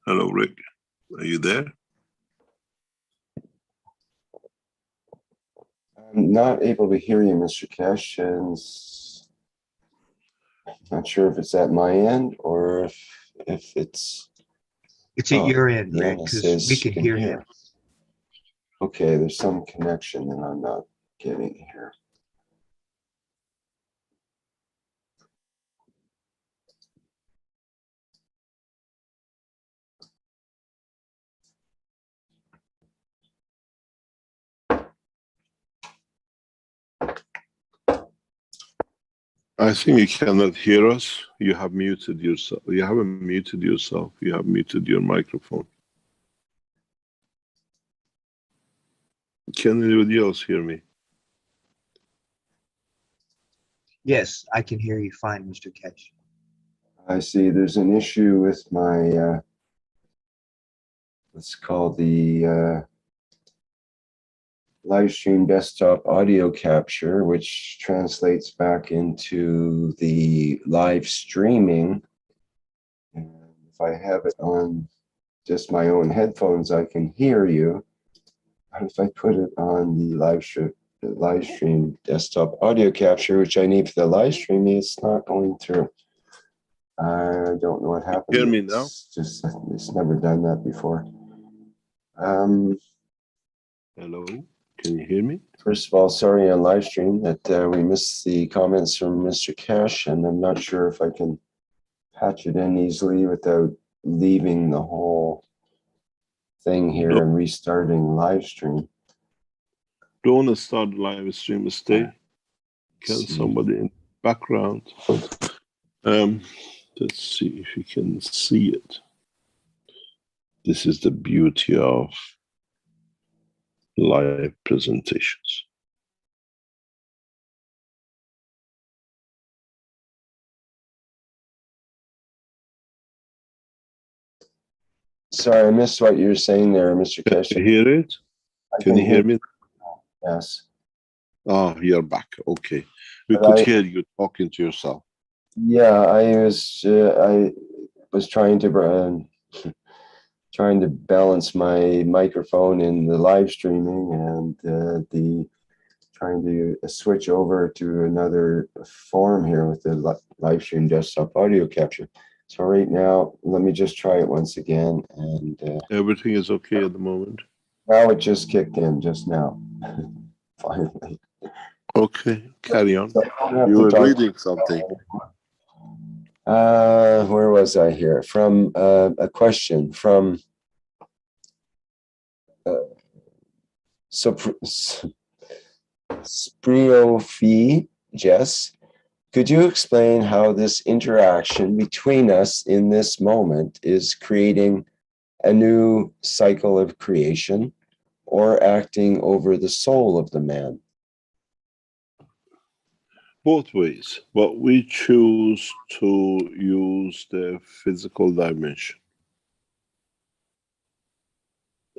Hello, Rick. Are you there? I'm not able to hear you, Mr. Kesh, and not sure if it's at my end or if it's. It's at Oh, your end, yeah, Rick, it because says we you can hear him. Okay, there's some connection that I'm not getting here. I think you cannot hear us. You have muted yourself. You haven't muted yourself. You have muted your microphone. Can anybody else hear me? Yes, I can hear you fine, Mr. Ketch. I see there's an issue with my, let's call the live stream desktop audio capture, which translates back into the live streaming. And if I have it on just my own headphones, I can hear you. But if I put it on the live stream desktop audio capture, which I need for the live streaming, it's not going through. I don't know what happened. Hear me now? It's never done that before. Hello, can you hear me? First of all, sorry on live stream that we missed the comments from Mr. Cash, and I'm not sure if I can patch it in easily without leaving the whole thing here and restarting live stream. Don't start the live stream, stay. Can See. somebody in the background? Let's see if you can see it. This is the beauty of live presentations. Sorry, I missed what you were saying there, Mr. Can Cash. you hear it? Can you hear me? Yes. Oh, you're back. Okay. We But could I- hear you talking to yourself. Yeah, I was trying to balance my microphone in the live streaming and trying to switch over to another form here with the live stream desktop audio capture. So right now, let me just try it once again, and Everything is okay at the moment. now it just kicked in just now. Finally. Okay, carry on. So I don't have You to were talk- reading something. Where was I here? From a question from Spriofi Jess. Could you explain how this interaction between us in this moment is creating a new cycle of creation or acting over the soul of the man? Both ways, but we choose to use the physical dimension.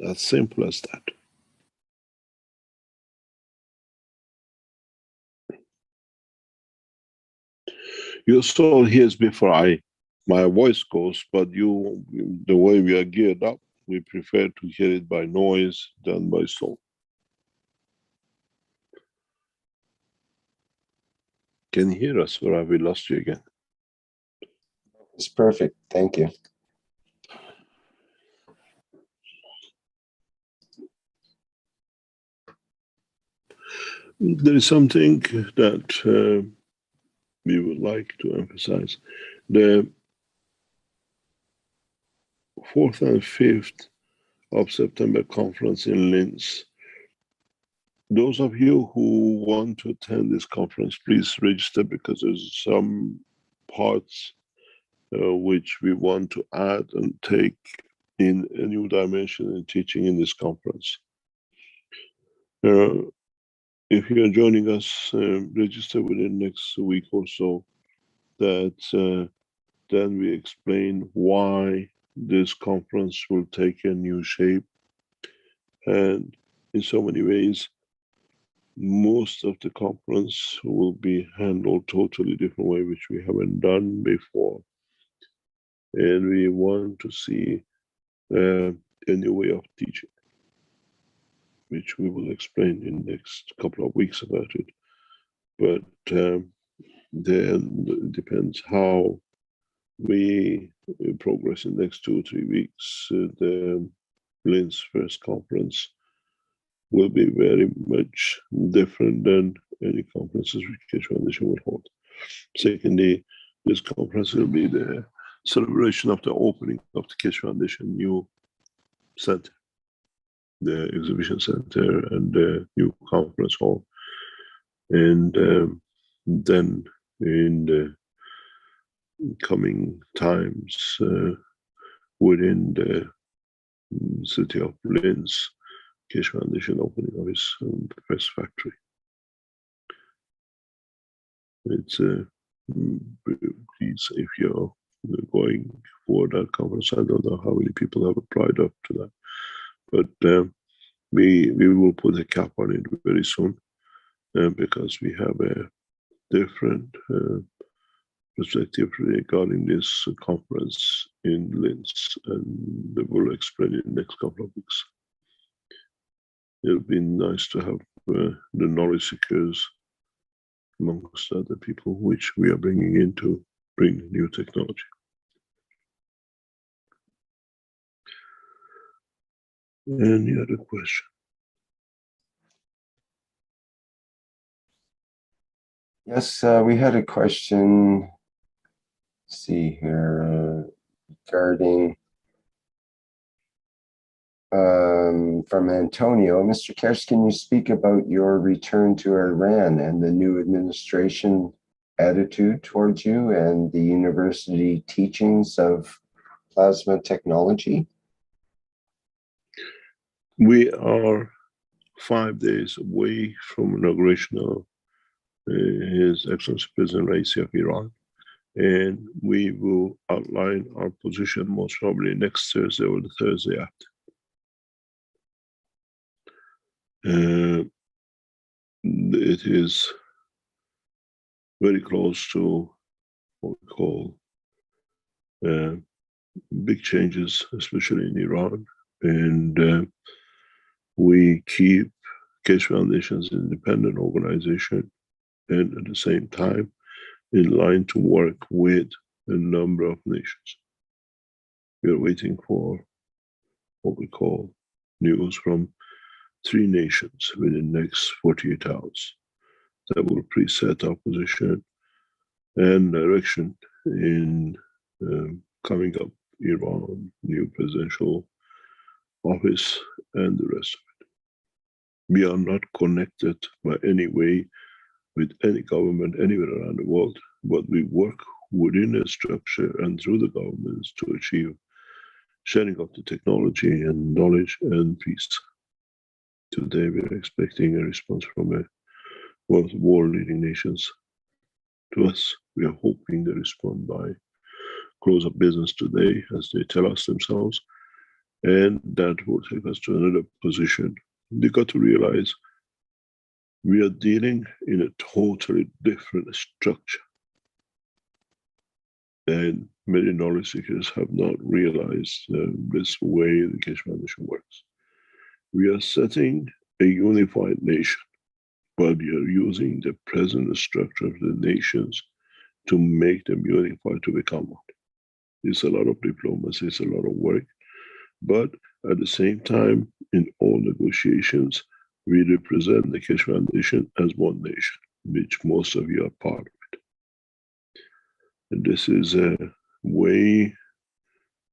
As simple as that. Your soul hears before my voice goes, but the way we are geared up, we prefer to hear it by noise than by soul. Can you hear us, or have we lost you again? It's perfect. Thank you. There is something that we would like to emphasize. The 4th and 5th of September conference in Linz. Those of you who want to attend this conference, please register, because there's some parts which we want to add and take in a new dimension in teaching in this conference. If you are joining us, register within the next week or so, that then we explain why this conference will take a new shape, And in so many ways, most of the conference will be handled totally different way, which we haven't done before. And we want to see a new way of teaching, which we will explain in the next couple of weeks about it. But then it depends how we progress in the next 2 or 3 weeks. The LINS first conference will be very much different than any conferences which Keshe Foundation will hold. Secondly, this conference will be the celebration of the opening of the Keshe Foundation new center, the exhibition center and the new conference hall. And then in the coming times within the city of Linz, Keshe Foundation opening of its first factory. It's please, if you're going for that conference, I don't know how many people have applied up to that, but we will put a cap on it very soon because we have a different perspective regarding this conference in Linz, and we'll explain it in the next couple of weeks. It'll be nice to have the knowledge seekers amongst other people which we are bringing in to bring new technology. Any other question? Yes, we had a question. Let's see here regarding from Antonio. Mr. Keshe, can you speak about your return to Iran and the new administration attitude towards you and the university teachings of plasma technology? We are 5 days away from inauguration of His Excellency President Raisi of Iran, and we will outline our position most probably next Thursday or the Thursday after. It is very close to what we call big changes, especially in Iran, and we keep Keshe Foundation's independent organization, and at the same time in line to work with a number of nations. We are waiting for what we call news from 3 nations within the next 48 hours that will preset our position and direction in coming up Iran, new presidential office, and the rest of it. We are not connected by any way with any government anywhere around the world, but we work within a structure and through the governments to achieve sharing of the technology and knowledge and peace. Today we are expecting a response from one of the world leading nations to us. We are hoping they respond by close of business today, as they tell us themselves, and that will take us to another position. You got to realize we are dealing in a totally different structure, and many knowledge seekers have not realized this way the Keshe Foundation works. We are setting a unified nation, but we are using the present structure of the nations to make them unified to become one. It's a lot of diplomacy, it's a lot of work, but at the same time, in all negotiations, we represent the Keshe Foundation as one nation, which most of you are part of it. And this is a way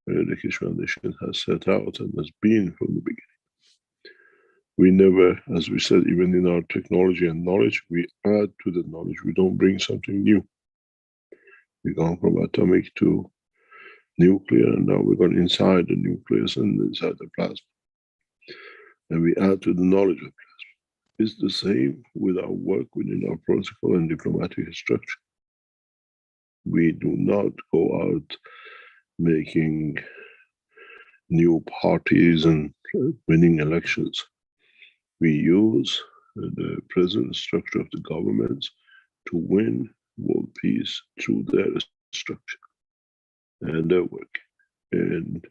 the Keshe Foundation has set out and has been from the beginning. We never, as we said, even in our technology and knowledge, we add to the knowledge. We don't bring something new. We go from atomic to nuclear, and now we're going inside the nucleus and inside the plasma. And we add to the knowledge of plasma. It's the same with our work within our protocol and diplomatic structure. We do not go out making new parties and winning elections. We use the present structure of the governments to win world peace through their structure and their work. And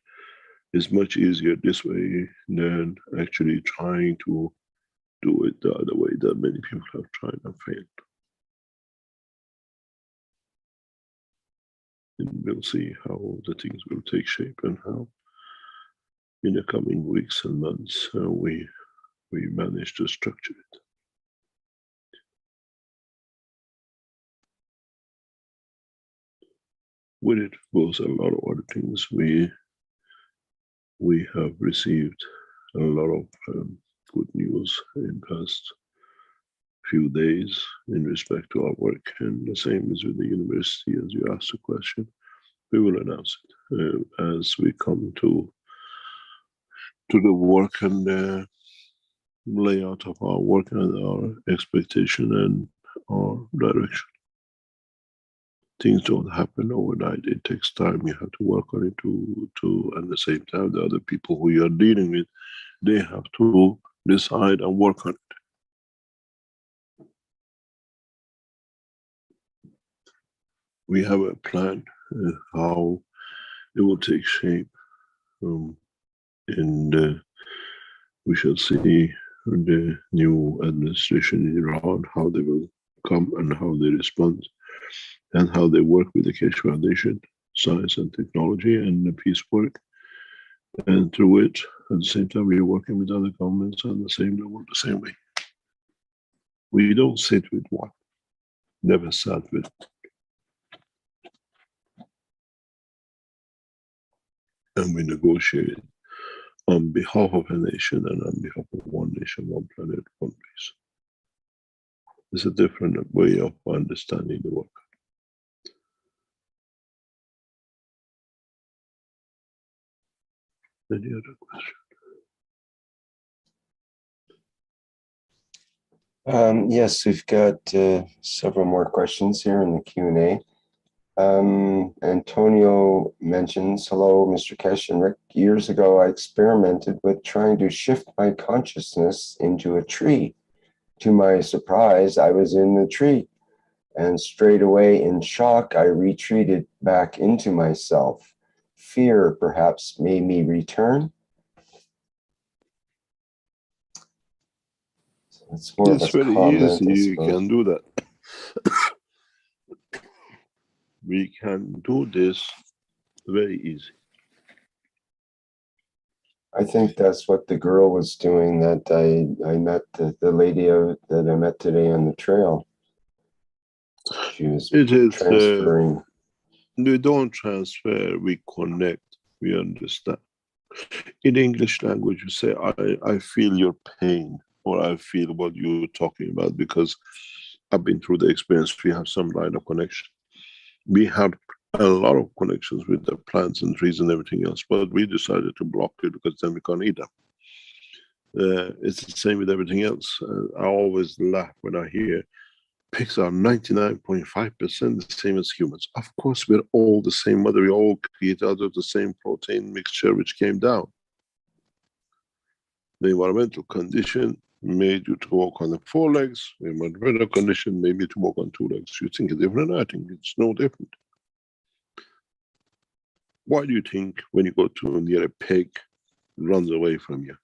it's much easier this way than actually trying to do it the other way that many people have tried and failed. And we'll see how the things will take shape and how in the coming weeks and months we manage to structure it. With it goes a lot of other things. We have received a lot of good news in past few days in respect to our work, and the same is with the university. As you asked the question, we will announce it as we come to the work and the layout of our work and our expectation and our direction. Things don't happen overnight. It takes time. You have to work on it to at the same time, the other people who you are dealing with, they have to decide and work on it. We have a plan how it will take shape, and we shall see the new administration in Iran, how they will come and how they respond, and how they work with the Keshe Foundation, science and technology, and the peace work. And through it, at the same time, we are working with other governments on the same level, the same way. We don't sit with one, never sat with. And we negotiate on behalf of a nation and on behalf of one nation, one planet, one peace. It's a different way of understanding the work. Any other question? Yes, we've got several more questions here in the Q&A. Antonio mentions, hello, Mr. Keshe and Rick. Years ago, I experimented with trying to shift my consciousness into a tree. To my surprise, I was in the tree, and straight away in shock, I retreated back into myself. Fear perhaps made me return. So it's more It's of a very comment, easy. I You suppose. can do that. We can do this very easy. I think that's what the girl was doing that I met, the lady that I met today on the trail. She was It is, transferring. we don't transfer, we connect, we understand. In English language, you say, I feel your pain, or I feel what you're talking about, because I've been through the experience. We have some line of connection. We have a lot of connections with the plants and trees and everything else, but we decided to block it because then we can't eat them. It's the same with everything else. I always laugh when I hear pigs are 99.5% the same as humans. Of course, we're all the same mother. We all create out of the same protein mixture which came down. The environmental condition made you to walk on the 4 legs. The environmental condition made me to walk on 2 legs. You think it's different? I think it's no different. Why do you think when you go to near a pig, it runs away from you?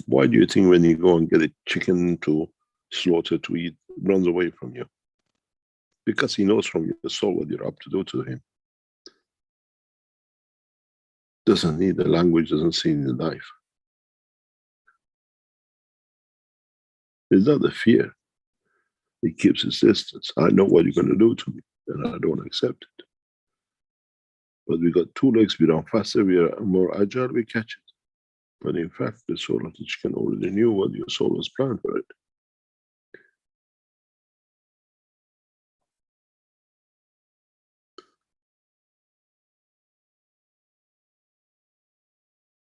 Why do you think when you go and get a chicken to slaughter to eat, runs away from you? Because he knows from your soul what you're up to do to him. Doesn't need the language, doesn't see the knife. It's not the fear. He keeps his distance. I know what you're going to do to me, and I don't accept it. But we got 2 legs, we run faster, we are more agile, we catch it. But in fact, the soul of the chicken already knew what your soul was planned for it.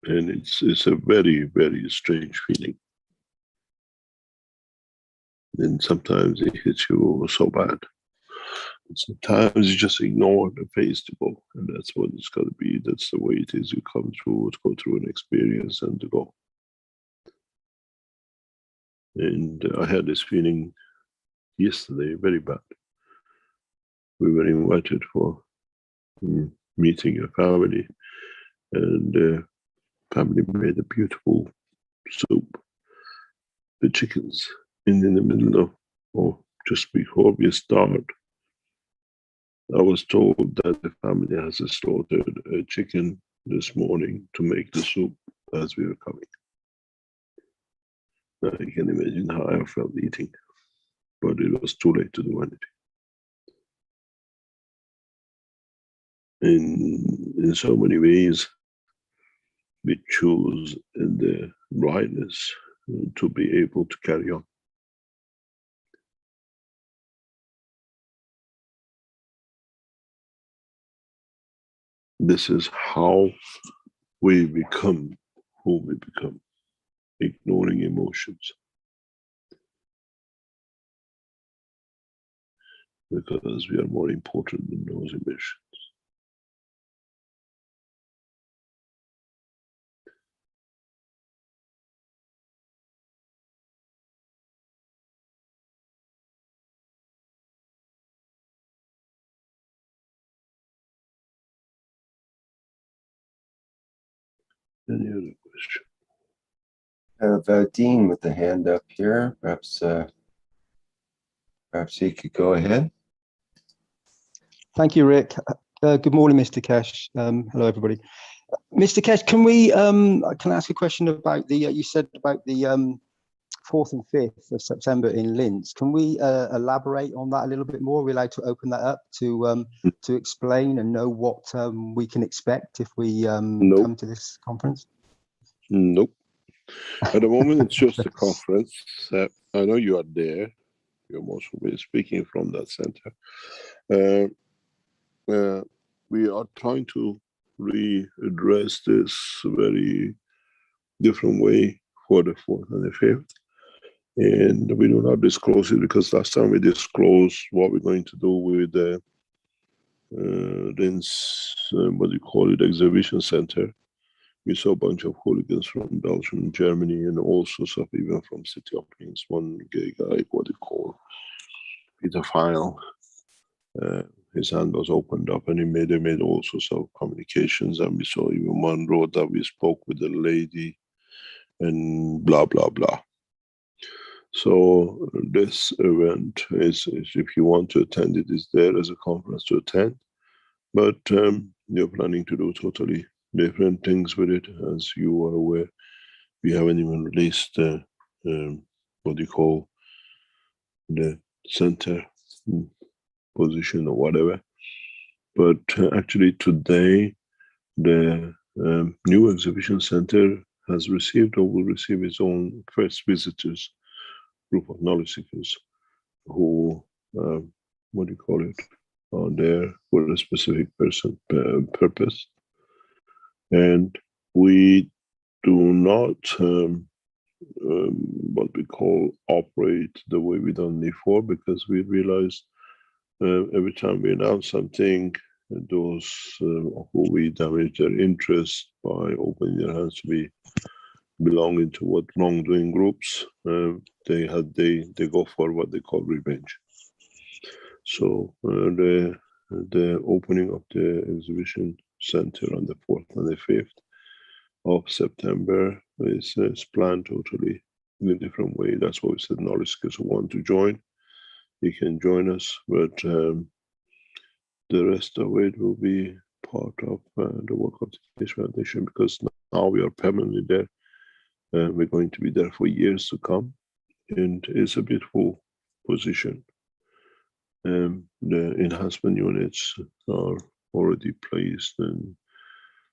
And it's a very, very strange feeling. And sometimes it hits you so bad Sometimes you just ignore the face to go, and that's what it's got to be. That's the way it is. You come through, go through an experience and to go. And I had this feeling yesterday, very bad. We were invited for meeting a family, and the family made a beautiful soup. The chickens in the middle of, or just before we start, I was told that the family has slaughtered a chicken this morning to make the soup as we were coming. Now you can imagine how I felt eating, but it was too late to do anything. In so many ways, we choose the rightness to be able to carry on. This is how we become who we become, ignoring emotions. Because we are more important than those emotions. Any other question? Have Dean with the hand up here. Perhaps he could go ahead. Thank you, Rick. Good morning, Mr. Keshe. Hello, everybody. Mr. Keshe, can I ask a question about the, you said about the 4th and 5th of September in Linz. Can we elaborate on that a little bit more? Are we allowed to open that up to explain and know what we can expect if we Nope. come to this conference? Nope. At the moment, it's just a conference. I know you are there. You're most probably speaking from that center. We are trying to readdress this very different way for the 4th and the 5th. And we do not disclose it because last time we disclosed what we're going to do with the what do you call it, exhibition center. We saw a bunch of hooligans from Belgium, Germany, and also some even from City of Linz. One gay guy, what do you call, Peter File. His hand was opened up, and they made all sorts of communications. And we saw even one road that we spoke with the lady, and blah blah blah. So this event is if you want to attend, it is there as a conference to attend. But you're planning to do totally different things with it, as you are aware. We haven't even released what do you call the center position or whatever. But actually today, the new exhibition center has received or will receive its own first visitors, group of knowledge seekers who, what do you call it, are there for a specific purpose. And we do not, what we call, operate the way we done before, because we realized every time we announce something, those who we damage their interest by opening their hands to be belonging to what wrongdoing groups, they go for what they call revenge. So the opening of the exhibition center on the 4th and the 5th of September is planned totally in a different way. That's why we said knowledge seekers who want to join, you can join us, but the rest of it will be part of the work of the Keshe Foundation, because now we are permanently there. We're going to be there for years to come, and it's a beautiful position. The enhancement units are already placed, and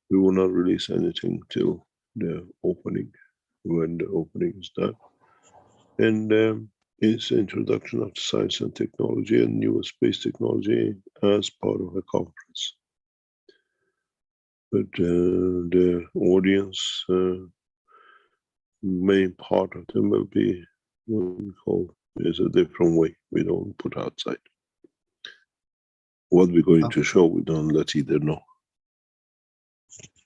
we will not release anything till the opening, when the opening is done. And it's the introduction of science and technology and new space technology as part of a conference. But the audience, main part of them will be what we call is a different way. We don't put outside. what we're going to show, we don't let either know.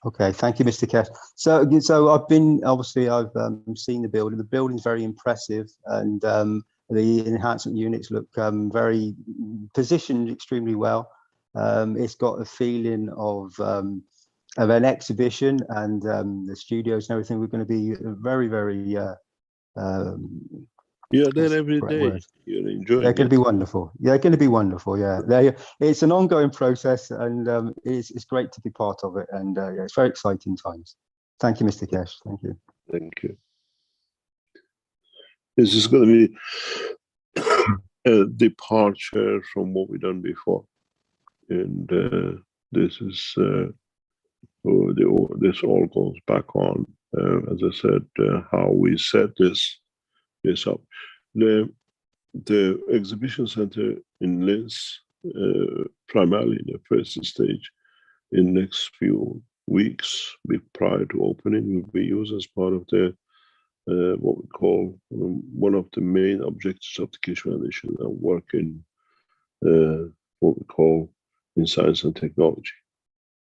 Okay, thank you, Mr. Kesh. So I've been, obviously, I've seen the building. The building's very impressive, and the enhancement units look very positioned extremely well. It's got a feeling of an exhibition, and the studios and everything. We're going to be very, very. You're there That's the every correct day. word. You're enjoying They're going it. to be wonderful. They're going to be wonderful. Yeah, it's an ongoing process, and it's great to be part of it. And yeah, it's very exciting times. Thank you, Mr. Kesh. Thank you. Thank you. This is going to be a departure from what we've done before, and this is this all goes back on, as I said, how we set this up. The exhibition center in Linz, primarily in the first stage, in the next few weeks, prior to opening, will be used as part of the what we call one of the main objectives of the Keshe Foundation, and work in what we call in science and technology.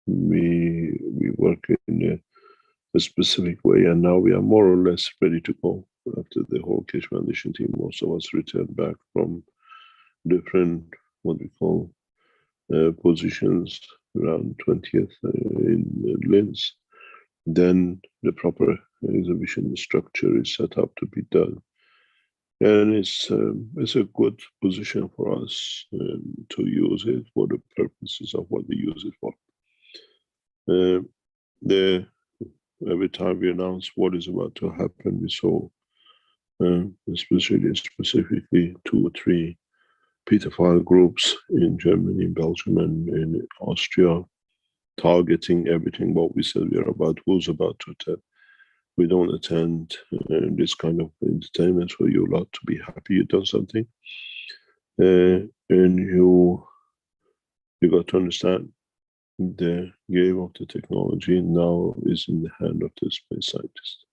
We work in a specific way, and now we are more or less ready to go. After the whole Keshe Foundation team, most of us returned back from different what we call positions around 20th in Linz. Then the proper exhibition structure is set up to be done, and it's a good position for us to use it for the purposes of what we use it for. Every time we announce what is about to happen, we saw specifically 2 or 3 pedophile groups in Germany, Belgium, and in Austria, targeting everything what we said we are about, who's about to attend. We don't attend this kind of entertainment for you lot to be happy you've done something. And you got to understand the game of the technology now is in the hand of the space scientist.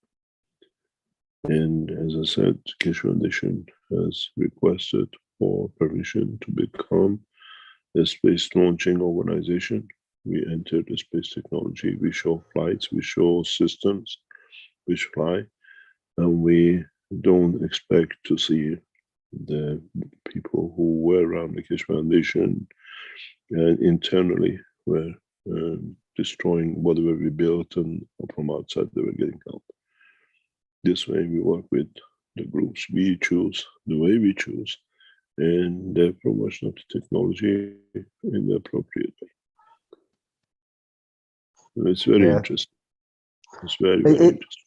And as I said, Keshe Foundation has requested for permission to become a space launching organization. We enter the space technology, we show flights, we show systems which fly, and we don't expect to see the people who were around the Keshe Foundation and internally were destroying whatever we built, and from outside they were getting help. This way we work with the groups we choose, the way we choose, and the promotion of the technology in the appropriate way. And it's very interesting. It's very, very interesting.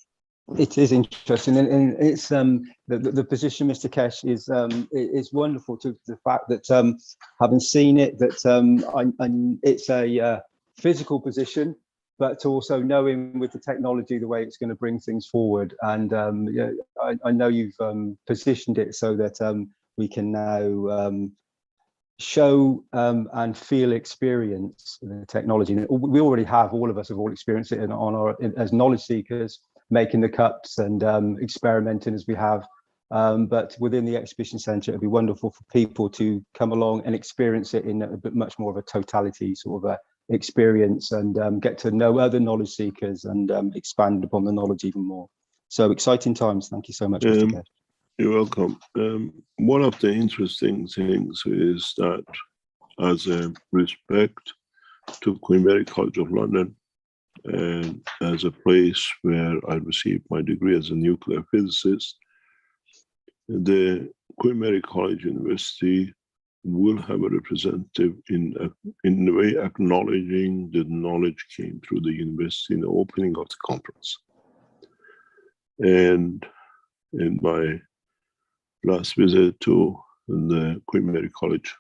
It is interesting, and it's the position, Mr. Kesh, is wonderful to the fact that having seen it, that it's a physical position, but also knowing with the technology the way it's going to bring things forward. And yeah, I know you've positioned it so that we can now show and feel, experience the technology. We already have, all of us have all experienced it as knowledge seekers, making the cups and experimenting as we have. But within the exhibition centre, it'd be wonderful for people to come along and experience it in a bit much more of a totality sort of a experience, and get to know other knowledge seekers and expand upon the knowledge even more. So exciting times. Thank you so much, Mr. Kesh. You're welcome. One of the interesting things is that, as a respect to Queen Mary College of London, and as a place where I received my degree as a nuclear physicist, the Queen Mary College University will have a representative in a way acknowledging the knowledge came through the university in the opening of the conference. And in my last visit to the Queen Mary College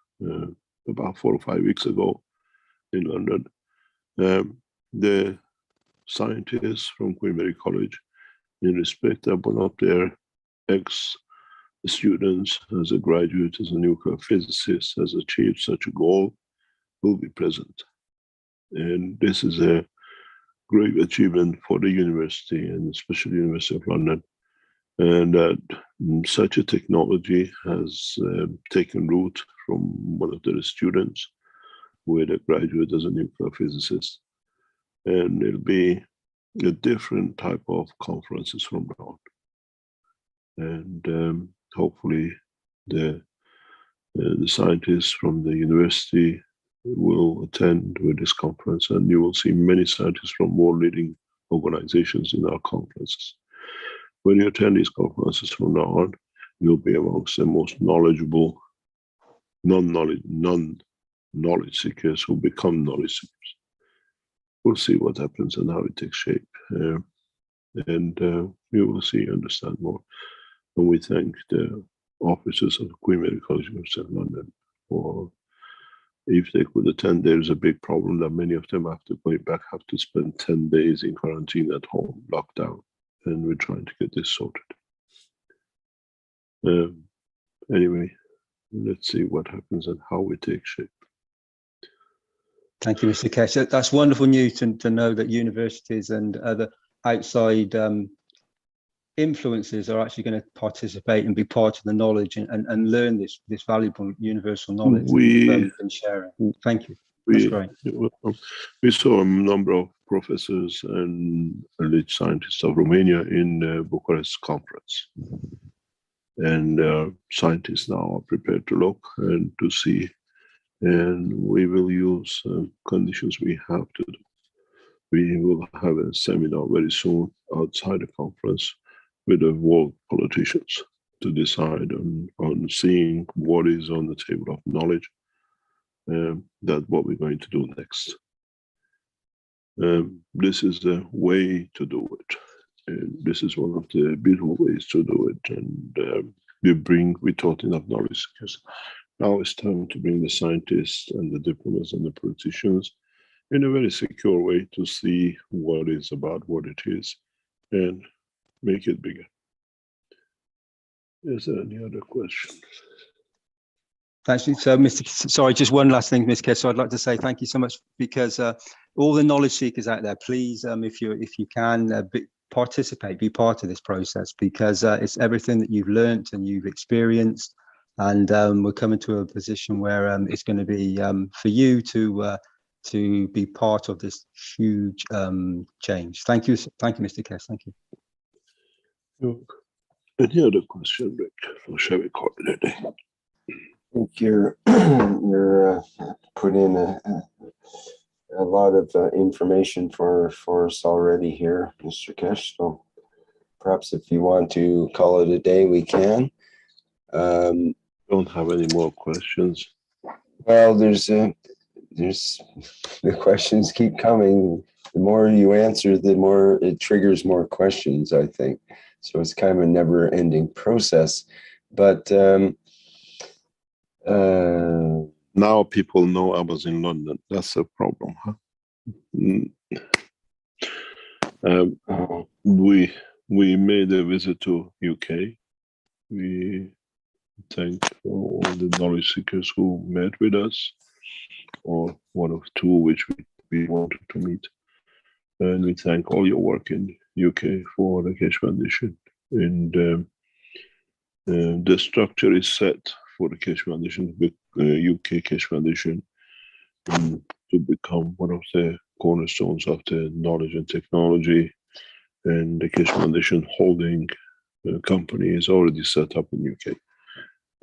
about 4 or 5 weeks ago in London, the scientists from Queen Mary College, in respect of one of their ex-students as a graduate, as a nuclear physicist, has achieved such a goal, will be present. And this is a great achievement for the university, and especially the University of London, and that such a technology has taken root from one of their students, with a graduate as a nuclear physicist. And it'll be a different type of conferences from now on. And hopefully the scientists from the university will attend with this conference, and you will see many scientists from world leading organizations in our conferences. When you attend these conferences from now on, you'll be amongst the most knowledgeable non-knowledge seekers who become knowledge seekers. We'll see what happens and how it takes shape. And you will see, understand more. And we thank the officers of Queen Mary College, University of London, for if they could attend. There is a big problem that many of them after going back have to spend 10 days in quarantine at home, locked down, and we're trying to get this sorted. Anyway, let's see what happens and how we take shape. Thank you, Mr. Keshe. That's wonderful news to know that universities and other outside influences are actually going to participate and be part of the knowledge and learn this valuable universal knowledge that you've been sharing. Thank you. That's great. We saw a number of professors and elite scientists of Romania in the Bucharest conference. And scientists now are prepared to look and to see, and we will use conditions we have to do. We will have a seminar very soon outside the conference with the world politicians to decide on seeing what is on the table of knowledge, that what we're going to do next. This is the way to do it. And this is one of the beautiful ways to do it. And we taught enough knowledge, because now it's time to bring the scientists and the diplomats and the politicians in a very secure way to see what it's about, what it is, and make it bigger. Is there any other questions? Thanks. So, sorry, just one last thing, Ms. Keshe. So I'd like to say thank you so much, because all the knowledge seekers out there, please, if you can, participate, be part of this process, because it's everything that you've learned and you've experienced, and we're coming to a position where it's going to be for you to be part of this huge change. Thank you, Mr. Keshe. Thank you. Any other question, Rick? Or shall we call it a day? I think you're put in a lot of information for us already here, Mr. Keshe. So perhaps if you want to call it a day, we can. Don't have any more questions. Well, there's the questions keep coming. The more you answer, the more it triggers more questions, I think. So it's kind of a never-ending process. But now people know I was in London. That's a problem, huh? We made a visit to UK. We thank all the knowledge seekers who met with us, or one of two which we wanted to meet. And we thank all your work in UK for the Keshe Foundation. And the structure is set for the Keshe Foundation, with UK Keshe Foundation, to become one of the cornerstones of the knowledge and technology. And the Keshe Foundation holding company is already set up in UK.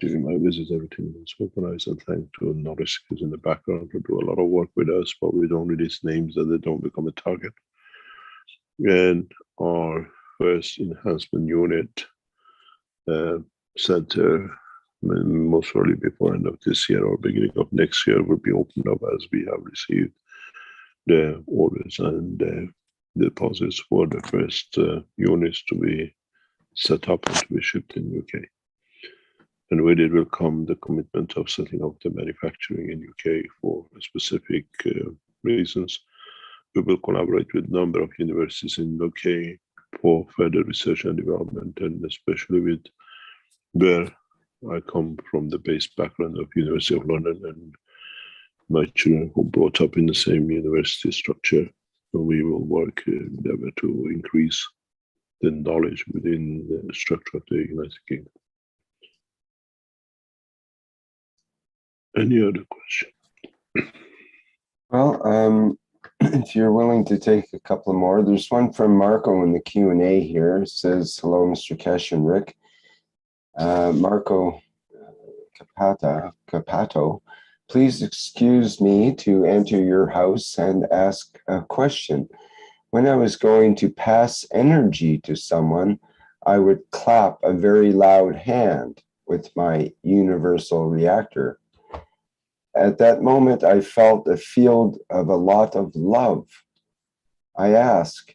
During my visit, everything was organized, and thanks to knowledge seekers in the background who do a lot of work with us, but we don't release names that they don't become a target. And our first enhancement unit center, most probably before end of this year or beginning of next year, will be opened up, as we have received the orders and the deposits for the first units to be set up and to be shipped in UK. And with it will come the commitment of setting up the manufacturing in UK for specific reasons. We will collaborate with a number of universities in UK for further research and development, and especially with where I come from, the base background of University of London, and my children who brought up in the same university structure. So we will work endeavor to increase the knowledge within the structure of the United Kingdom. Any other question? if you're willing to take a couple more, there's one from Marco in the Q&A here. It says, hello, Mr. Keshe and Rick. Marco Capato, please excuse me to enter your house and ask a question. When I was going to pass energy to someone, I would clap a very loud hand with my universal reactor. At that moment, I felt a field of a lot of love. I ask,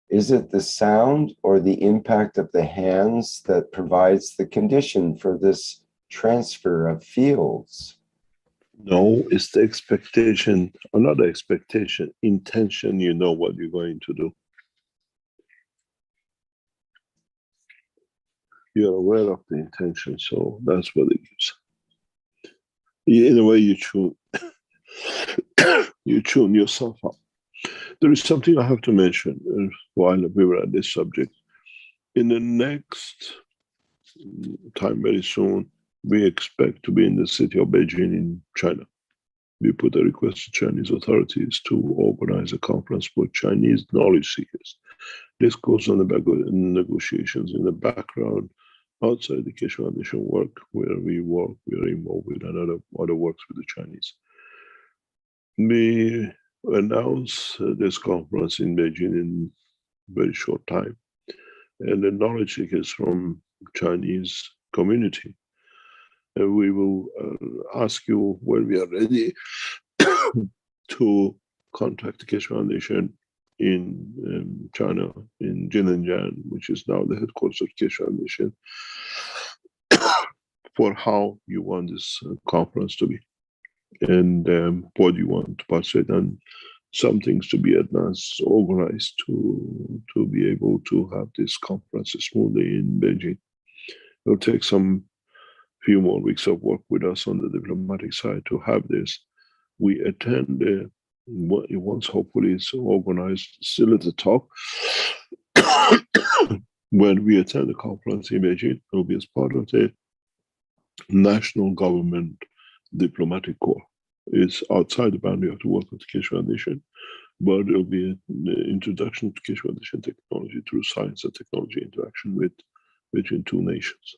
is it the sound or the impact of the hands that provides the condition for this transfer of fields? No, it's the expectation, or not the expectation, intention, you know what you're going to do. You're aware of the intention, so that's what it gives. In a way, you tune, you tune yourself up. There is something I have to mention while we were at this subject. In the next time, very soon, we expect to be in the city of Beijing in China. We put a request to Chinese authorities to organize a conference for Chinese knowledge seekers. This goes on the back of negotiations in the background, outside the Keshe Foundation work, where we are involved with other works with the Chinese. We announce this conference in Beijing in very short time. And the knowledge seekers from Chinese community. We will ask you when we are ready to contact the Keshe Foundation in China, in Jinjiang, which is now the headquarters of Keshe Foundation, for how you want this conference to be, and what you want to participate, and some things to be advanced, organized to be able to have this conference smoothly in Beijing. It will take some few more weeks of work with us on the diplomatic side to have this. We attend once hopefully it's organized, still at the top. When we attend the conference in Beijing, it will be as part of the national government diplomatic corps. It's outside the boundary of the work of the Keshe Foundation, but it will be an introduction to Keshe Foundation technology through science and technology interaction between two nations.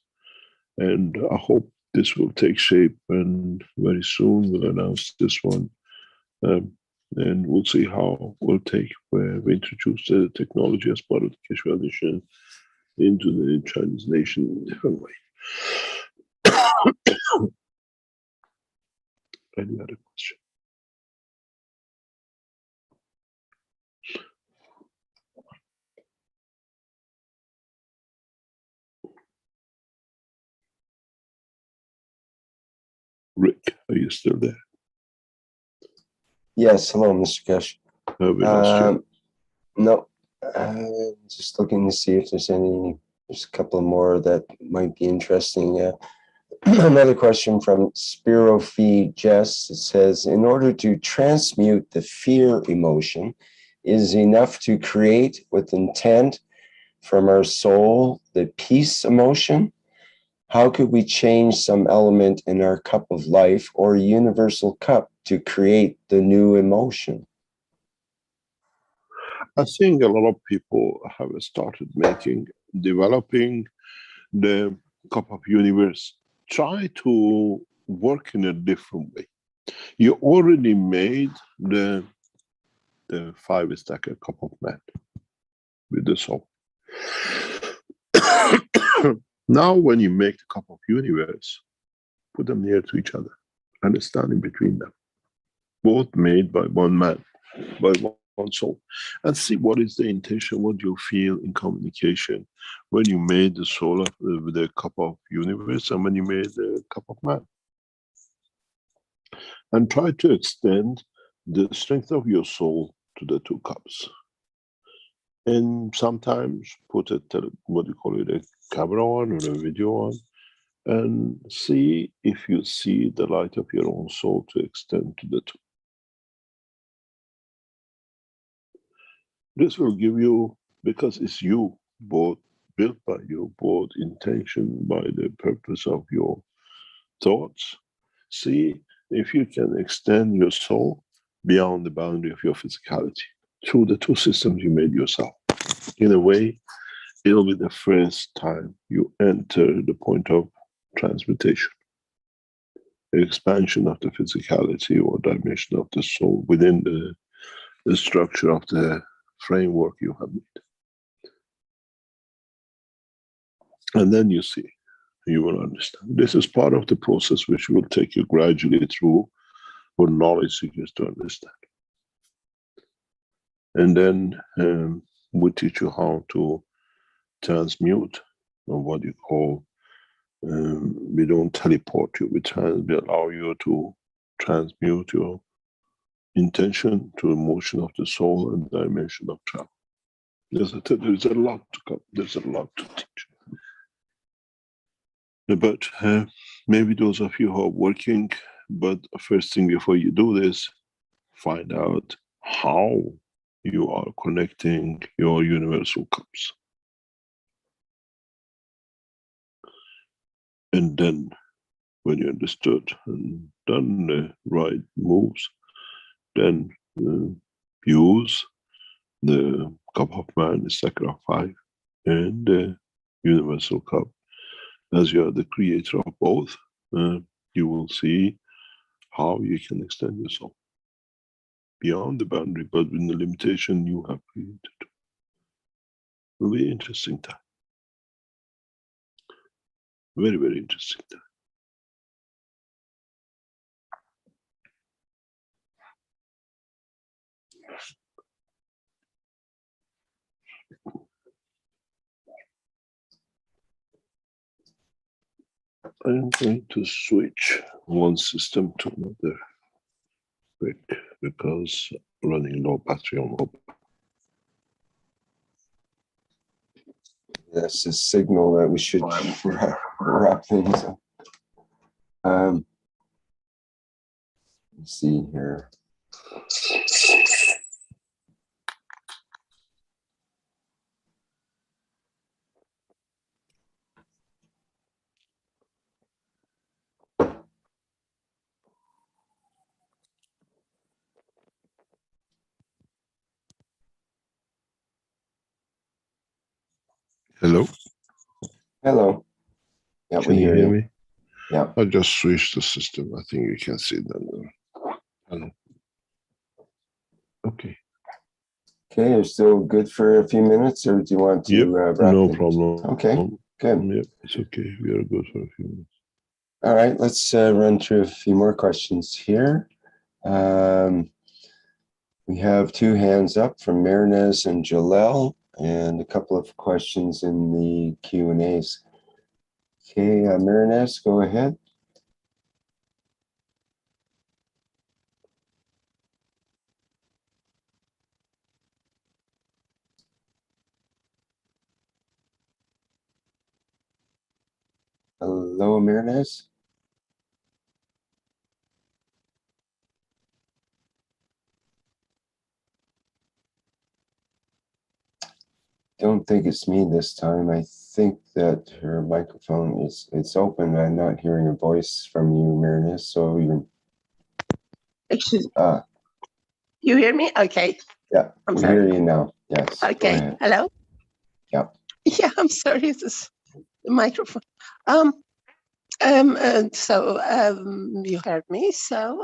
And I hope this will take shape, and very soon we'll announce this one. And we'll see how we'll take where we introduce the technology as part of the Keshe Foundation into the Chinese nation in a different way. Any other question? Rick, are you still there? Yes, hello, Mr. Keshe. Have we lost you? No, just looking to see if there's a couple more that might be interesting. Another question from Spirophy Jess. It says, in order to transmute the fear emotion, is enough to create with intent from our soul the peace emotion? How could we change some element in our cup of life or universal cup to create the new emotion? I think a lot of people have started developing the cup of universe. Try to work in a different way. You already made the 5-stacker cup of man with the soul. Now, when you make the cup of universe, put them near to each other and stand in between them, both made by one man, by one soul, and see what is the intention, what you feel in communication when you made the soul of the cup of universe and when you made the cup of man. And try to extend the strength of your soul to the two cups. And sometimes put a camera on or a video on, and see if you see the light of your own soul to extend to the two. This will give you, because it's you, both built by you, both intention by the purpose of your thoughts. See if you can extend your soul beyond the boundary of your physicality. through the two systems you made yourself. In a way, it'll be the first time you enter the point of transmutation, the expansion of the physicality or dimension of the soul within the structure of the framework you have made. And then you see, you will understand. This is part of the process which will take you gradually through for knowledge seekers to understand. And then we teach you how to transmute, or what you call, we don't teleport you, we allow you to transmute your intention to emotion of the soul and dimension of travel. There's a lot to come, there's a lot to teach. But maybe those of you who are working, but first thing before you do this, find out how you are connecting your universal cups. And then when you understood and done the right moves, then use the cup of man, the sacred of 5, and the universal cup. As you are the creator of both, you will see how you can extend yourself beyond the boundary, but with the limitation you have created. It will be interesting time. Very, very interesting time. I'm going to switch one system to another quick because running low battery on mobile. That's a signal that we should wrap things up. Let's see here. Hello? Hello. Yeah, Can we you hear hear you. me? Yeah. I just switched the system. I think you can see that. Hello. Okay. Okay, you're still good for a few minutes, or do you want to wrap No things? problem. Okay, good. Yep, it's okay. We are good for a few minutes. All right, let's run through a few more questions here. We have 2 hands up from Marinez and Jalel, and a couple of questions in the Q&As. Okay, Marinez, go ahead. Hello, Marinez. Don't think it's me this time. I think that her microphone it's open. I'm not hearing a voice from you, Marinez. So you. Excuse me. You hear me? Okay. Yeah, I'm we sorry. hear you now. Yes. go Okay. ahead. Hello? Yeah. Yeah, I'm sorry. It's just the microphone. You heard me. So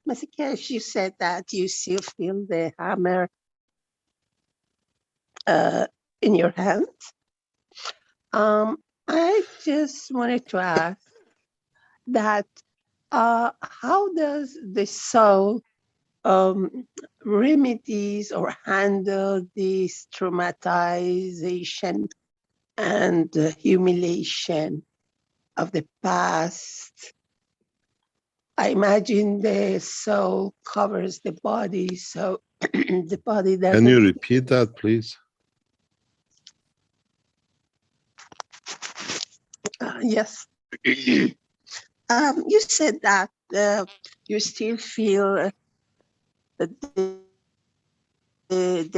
Mr. Cash, you said that you still feel the hammer in your hand. I just wanted to ask that how does the soul remedies or handle this traumatization and humiliation of the past? I imagine the soul covers the body, so the body doesn't. Can you repeat that, please? Yes. You said that you still feel the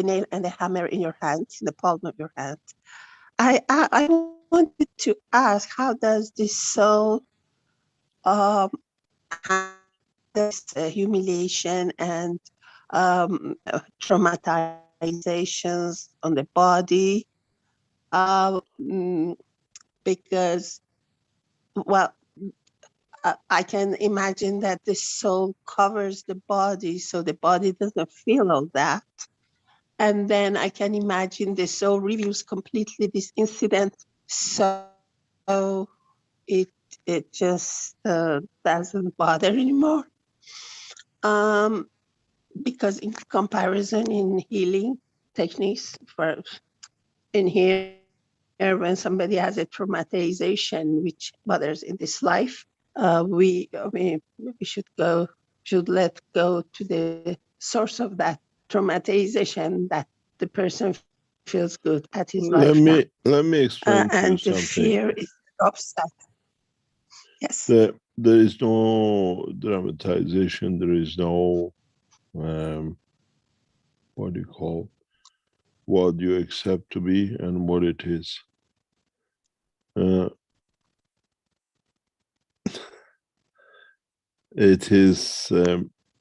nail and the hammer in your hand, in the palm of your hand. I wanted to ask, how does the soul handle this humiliation and traumatizations on the body, because, well, I can imagine that the soul covers the body, so the body doesn't feel all that. And then I can imagine the soul reviews completely this incident, so it just doesn't bother anymore. Because in comparison, in healing techniques, in here, when somebody has a traumatization which bothers in this life, we should let go to the source of that traumatization, that the person feels good at his Let lifetime. me explain to you And the something. fear is upset. Yes. There is no dramatization. There is no what do you call what you accept to be and what it is. It is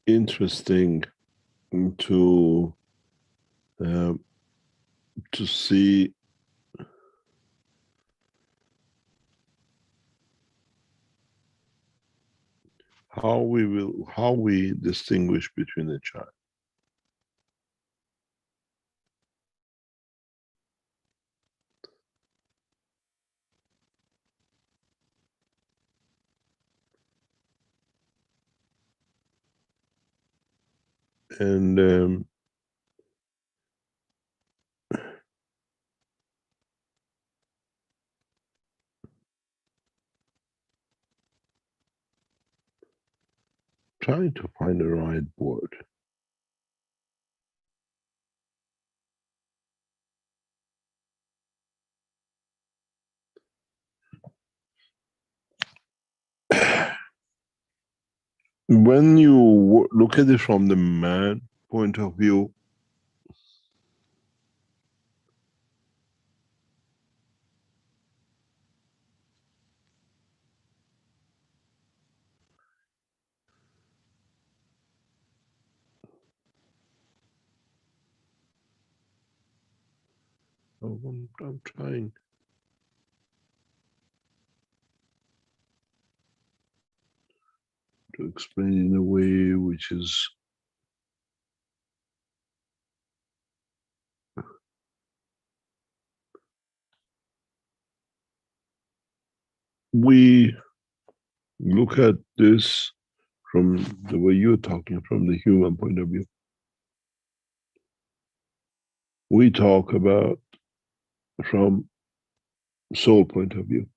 interesting to see how we distinguish between a child. And trying to find the right word. When you look at it from the man point of view, I'm trying. To explain in a way which is we look at this from the way you're talking, from the human point of view. We talk about from soul point of view.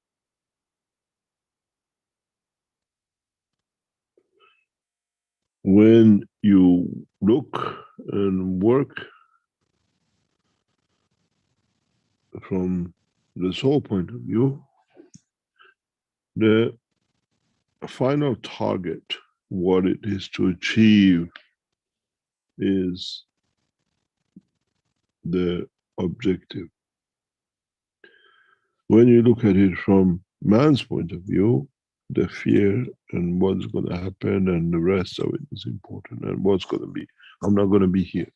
When you look and work from the soul point of view, the final target, what it is to achieve, is the objective. When you look at it from man's point of view, the fear and what's going to happen and the rest of it is important, and what's going to be. I'm not going to be here.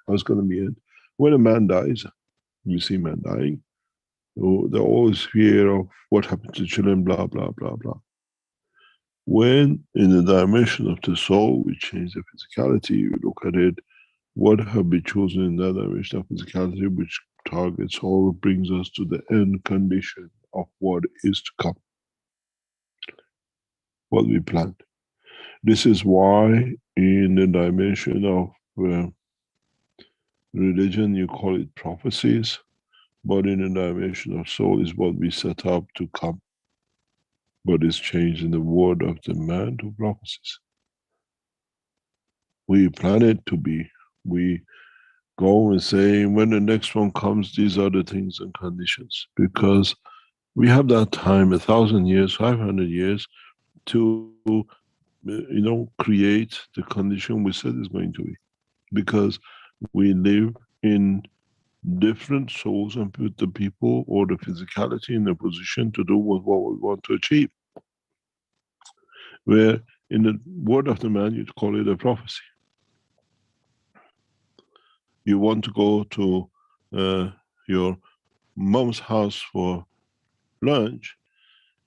What's going to be it? When a man dies, you see man dying, there's always fear of what happened to children, blah, blah, blah, blah. When in the dimension of the soul, we change the physicality, you look at it, what have we chosen in that dimension of physicality, which targets all, brings us to the end condition of what is to come, what we planned. This is why in the dimension of religion, you call it prophecies, but in the dimension of soul is what we set up to come. But it's changed in the word of the man to prophecies. We plan it to be. We go and say, when the next one comes, these are the things and conditions. Because we have that time, 1,000 years, 500 years, to create the condition we said is going to be. Because we live in different souls and put the people or the physicality in a position to do what we want to achieve. Where in the word of the man, you'd call it a prophecy. You want to go to your mom's house for lunch,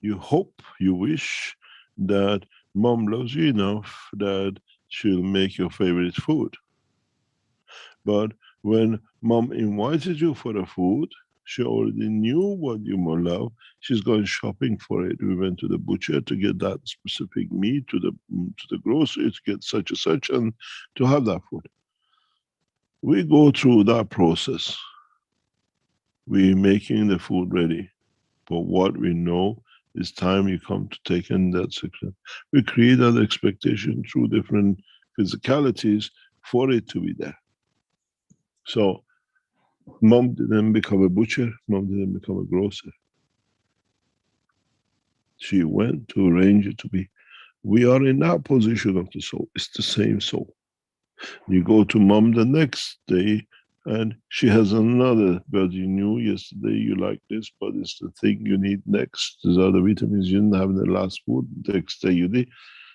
you hope, you wish that mom loves you enough that she'll make your favorite food. But when mom invited you for the food, she already knew what you more love. She's gone shopping for it. We went to the butcher to get that specific meat, to the grocery to get such and such, and to have that food. We go through that process. We're making the food ready. But what we know is time you come to take in that section. We create that expectation through different physicalities for it to be there. So mom didn't become a butcher, mom didn't become a grocer. She went to arrange it to be. We are in that position of the soul. It's the same soul. You go to mom the next day and she has another, but you knew yesterday you like this, but it's the thing you need next. These are the vitamins you didn't have in the last food, the next day you did.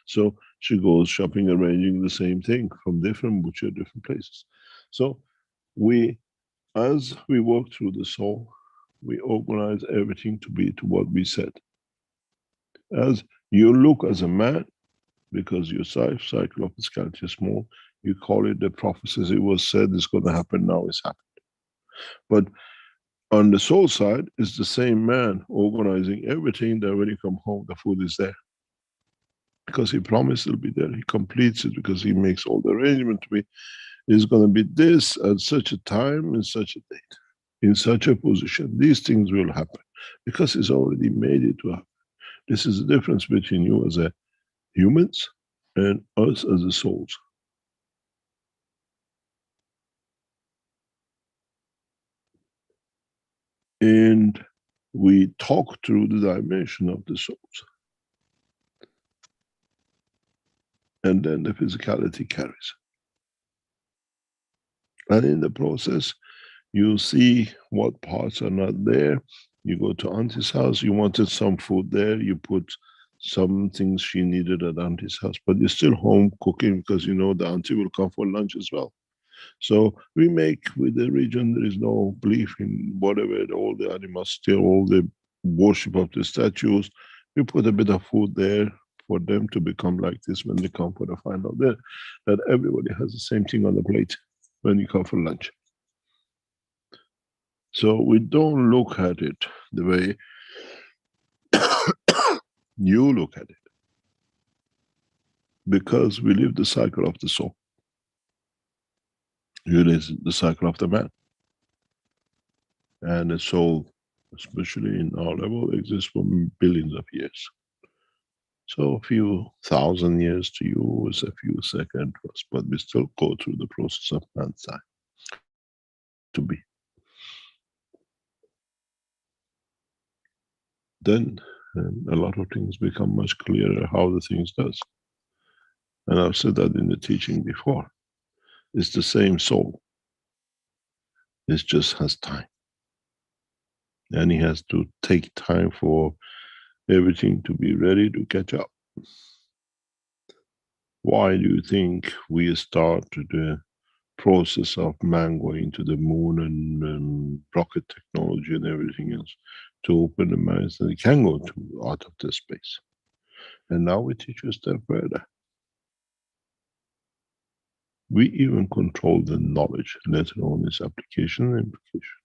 So she goes shopping, arranging the same thing from different butcher, different places. So as we walk through the soul, we organize everything to be to what we said. As you look as a man, because your cycle of physicality is small, you call it the prophecies. It was said it's going to happen, now it's happened. But on the soul side, it's the same man organizing everything that when you come home, the food is there. Because he promised it'll be there. He completes it because he makes all the arrangement to be, it's going to be this at such a time, in such a date, in such a position. These things will happen because he's already made it to happen. This is the difference between you as a humans and us as the souls. And we talk through the dimension of the souls. And then the physicality carries. And in the process, you see what parts are not there. You go to Auntie's house, you wanted some food there, you put some things she needed at Auntie's house, but you're still home cooking because you know the auntie will come for lunch as well. So we make with the region, there is no belief in whatever, all the animosity, all the worship of the statues. We put a bit of food there for them to become like this when they come for the final day, that everybody has the same thing on the plate when you come for lunch. So we don't look at it the way you look at it, because we live the cycle of the soul. You live the cycle of the man. And the soul, especially in our level, exists for billions of years. So a few thousand years to you is a few seconds to us, but we still go through the process of man's time to be. Then a lot of things become much clearer how the things does. And I've said that in the teaching before. It's the same soul. It just has time. And he has to take time for everything to be ready to catch up. Why do you think we start the process of man going to the moon and rocket technology and everything else to open the minds that it can go to out of the space? And now we teach you a step further. We even control the knowledge, let alone its application and implication.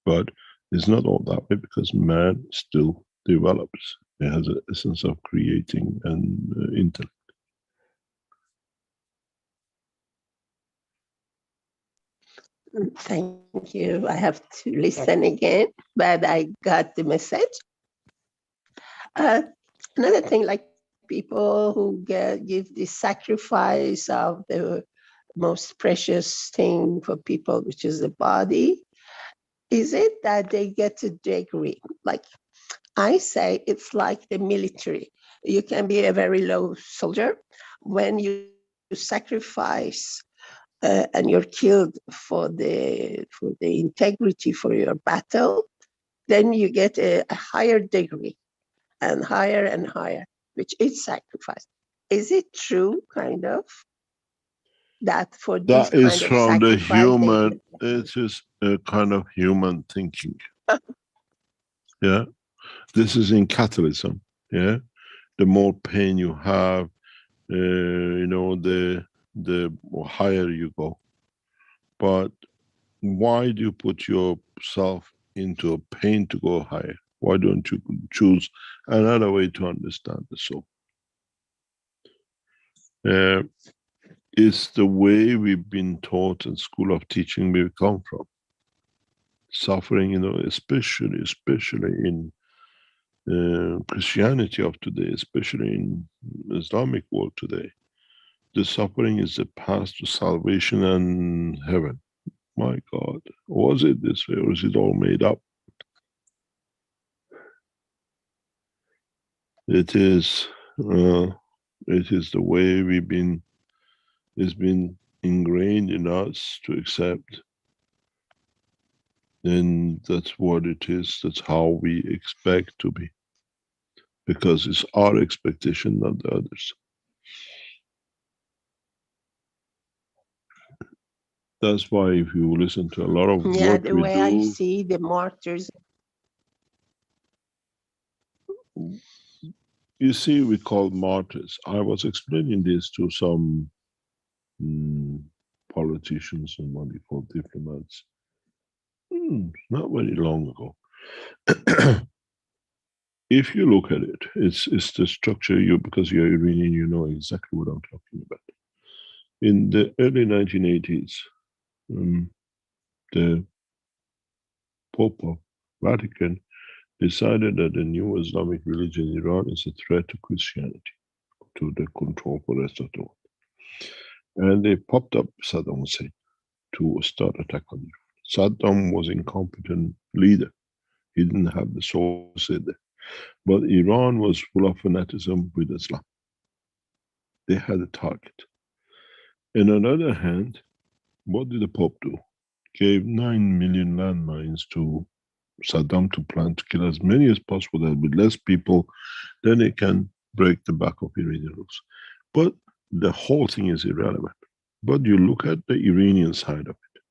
But it's not all that way because man still develops. It has an essence of creating and intellect. Thank you. I have to listen again, but I got the message. Another thing, like people who give the sacrifice of the most precious thing for people, which is the body, is it that they get a degree? Like I say, it's like the military. You can be a very low soldier. When you sacrifice and you're killed for the integrity for your battle, then you get a higher degree and higher, which is sacrifice. Is it true, kind of, that for this That is kind of from the sacrifice, human, it is a kind of human thinking. Yeah. This is in capitalism. Yeah. The more pain you have, you know, the higher you go. But why do you put yourself into a pain to go higher? Why don't you choose another way to understand the soul? It's the way we've been taught in school of teaching we come from. Suffering, you know, especially in Christianity of today, especially in Islamic world today, the suffering is the path to salvation and heaven. My God, was it this way or is it all made up? It is the way it's been ingrained in us to accept. And that's what it is. That's how we expect to be. Because it's our expectation, not the others. That's why if you listen to a lot of yeah, what the we way I do, see the martyrs. you see, we call martyrs. I was explaining this to some politicians and what we call diplomats. Not very long ago. If you look at it, it's the structure. Because you're Iranian, you know exactly what I'm talking about. In the early 1980s, the Pope of Vatican decided that the new Islamic religion in Iran is a threat to Christianity, to the control for the rest of the world. And they popped up Saddam Hussein to start attack on Iran. Saddam was an incompetent leader. He didn't have the soul to sit there. But Iran was full of fanaticism with Islam. They had a target. And on the other hand, what did the Pope do? Gave 9 million landmines to Saddam to plant to kill as many as possible, that with less people, then they can break the back of Iranian rules. But the whole thing is irrelevant. But you look at the Iranian side of it.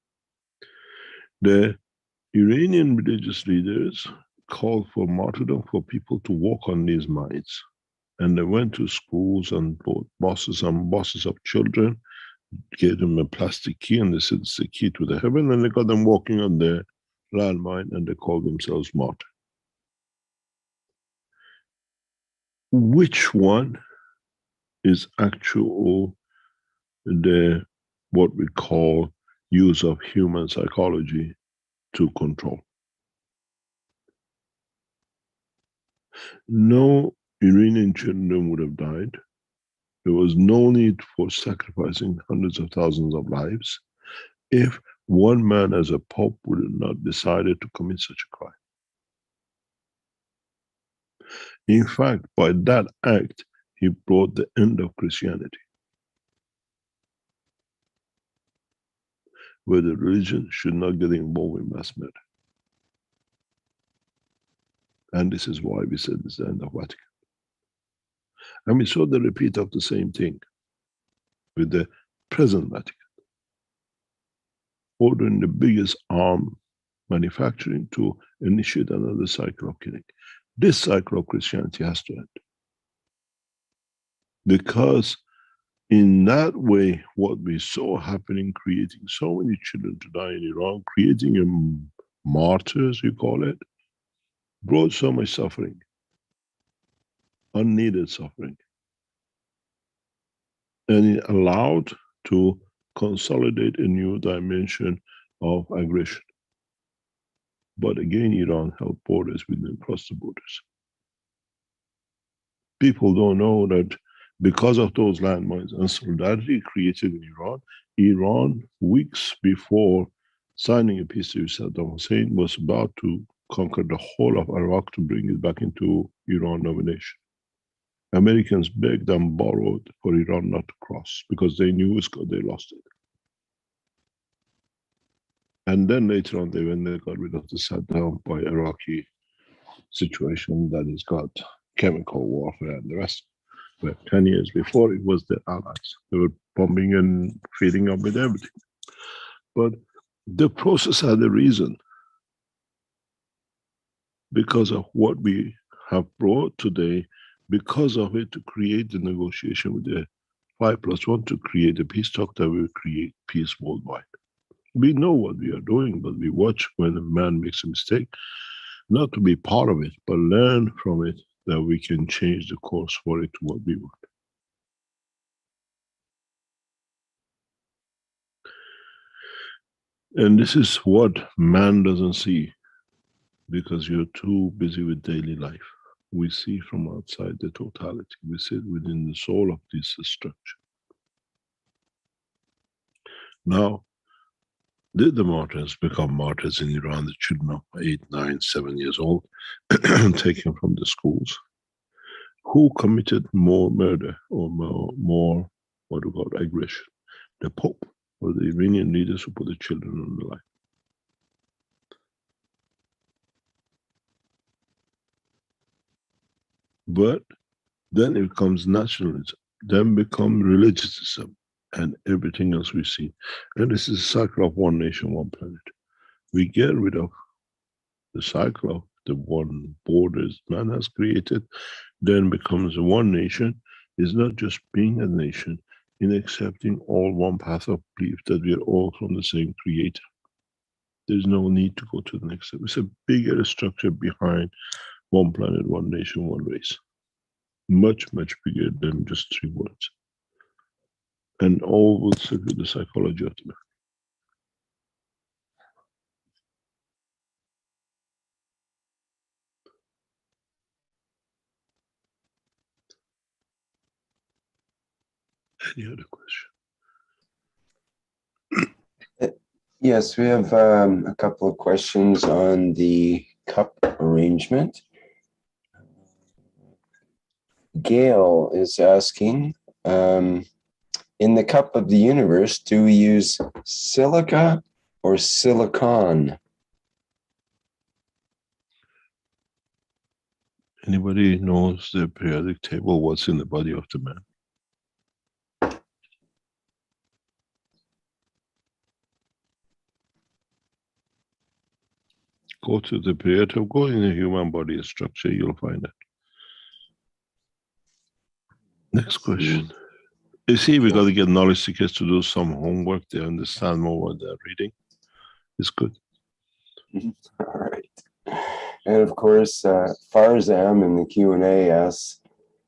The Iranian religious leaders called for martyrdom for people to walk on these mines. And they went to schools and bought buses of children, gave them a plastic key, and they said it's the key to the heaven, and they got them walking on the landmine, and they called themselves martyrs. Which one is actual what we call use of human psychology to control? No Iranian children would have died. There was no need for sacrificing hundreds of thousands of lives if one man as a pope would have not decided to commit such a crime. In fact, by that act, he brought the end of Christianity, where the religion should not get involved in mass murder. And this is why we said it's the end of Vatican. And we saw the repeat of the same thing with the present Vatican, ordering the biggest arm manufacturing to initiate another cycle of killing. This cycle of Christianity has to end. Because in that way, what we saw happening, creating so many children to die in Iran, creating martyrs, you call it, brought so much suffering, unneeded suffering. And it allowed to consolidate a new dimension of aggression. But again, Iran held borders, we didn't cross the borders. People don't know that because of those landmines and solidarity created in Iran, weeks before signing a peace treaty with Saddam Hussein, was about to conquer the whole of Iraq to bring it back into Iran domination. Americans begged and borrowed for Iran not to cross because they knew they lost it. And then later on, when they got rid of the Saddam by Iraqi situation that has got chemical warfare and the rest. But 10 years before, it was their allies. They were bombing and feeding up with everything. But the process had a reason. Because of what we have brought today, because of it, to create the negotiation with the 5+1, to create a peace talk that will create peace worldwide. We know what we are doing, but we watch when a man makes a mistake, not to be part of it, but learn from it, that we can change the course for it to what we want. And this is what man doesn't see, because you're too busy with daily life. We see from outside the totality. We sit within the soul of this structure. Now, did the martyrs become martyrs in Iran, the children of 8, 9, 7 years old, taken from the schools? Who committed more murder or more what we call aggression? The Pope or the Iranian leaders who put the children on the line? But then it becomes nationalism, then become religiosism, and everything else we see. And this is a cycle of one nation, one planet. We get rid of the cycle of the one borders man has created, then becomes one nation, is not just being a nation, in accepting all one path of belief that we are all from the same creator. There's no need to go to the next step. It's a bigger structure behind one planet, one nation, one race. Much, much bigger than just 3 words. And all will sit with the psychology of the man. Any other question? Yes, we have a couple of questions on the cup arrangement. Gail is asking, in the cup of the universe, do we use silica or silicon? Anybody knows the periodic table, what's in the body of the man? Go to the periodic, go in the human body structure, you'll find it. Next question. You see, we got to get knowledge seekers to do some homework. They understand more what they're reading. It's good. All right. And of course, Farzam in the Q&A asks,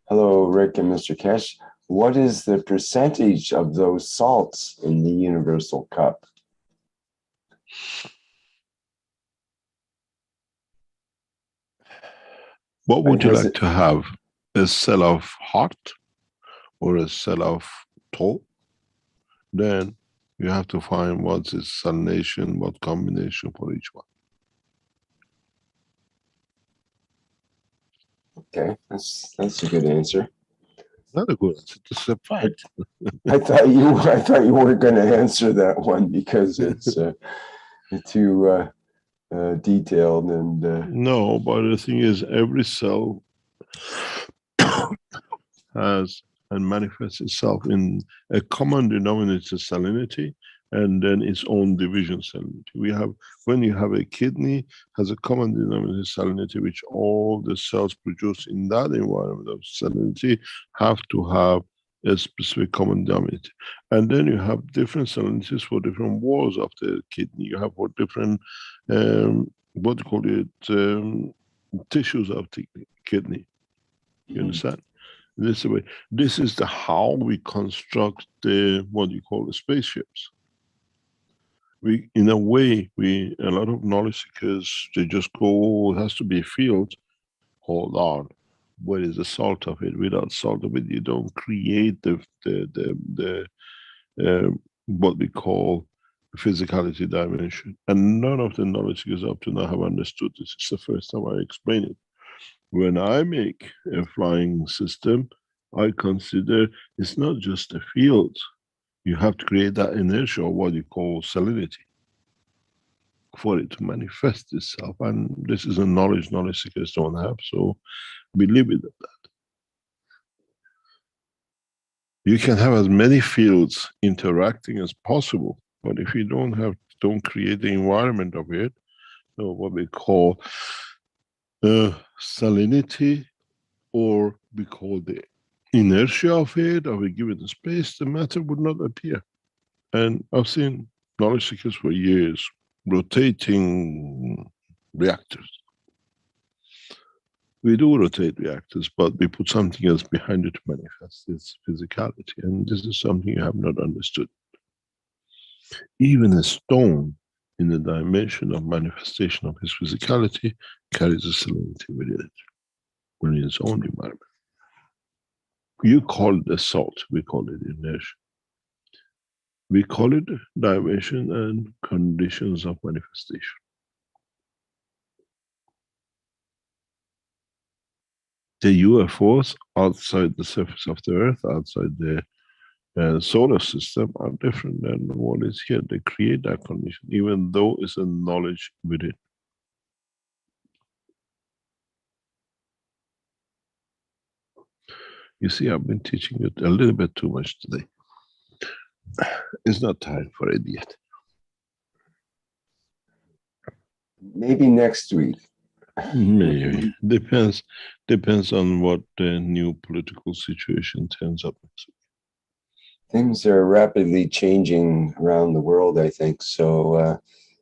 hello, Rick and Mr. Keshe, what is the percentage of those salts in the universal cup? What would you like to have? A cell of heart or a cell of toe? Then you have to find what's its salination, what combination for each one. Okay, that's a good answer. Not a good answer, it's a fact. I thought you weren't going to answer that one because it's too detailed and. No, but the thing is, every cell has and manifests itself in a common denominator salinity, and then its own division salinity. We have, when you have a kidney, has a common denominator salinity, which all the cells produced in that environment of salinity have to have a specific common denominator. And then you have different salinities for different walls of the kidney. You have for different, what do you call it, tissues of the kidney. You understand? This is the way. This is the how we construct the what you call the spaceships. We, in a way, a lot of knowledge seekers, they just go, oh, it has to be a field. Hold on, what is the salt of it? Without salt of it, you don't create the what we call physicality dimension. And none of the knowledge seekers up to now have understood this. It's the first time I explain it. When I make a flying system, I consider it's not just a field. You have to create that inertia, or what you call salinity, for it to manifest itself. And this is a knowledge seekers don't have, so we live with that. You can have as many fields interacting as possible, but if you don't create the environment of it, or what we call salinity, or we call the inertia of it, of a given space, the matter would not appear. And I've seen knowledge seekers for years rotating reactors. We do rotate reactors, but we put something else behind it to manifest its physicality. And this is something you have not understood. Even a stone in the dimension of manifestation of his physicality carries a salinity within it, within its own environment. You call it a salt, we call it inertia. We call it dimension and conditions of manifestation. The UFOs outside the surface of the earth, outside the solar system, are different than what is here. They create that condition, even though it's a knowledge within. You see, I've been teaching it a little bit too much today. It's not time for it yet. Maybe next week. Maybe. Depends on what the new political situation turns up next week. Things are rapidly changing around the world, I think, so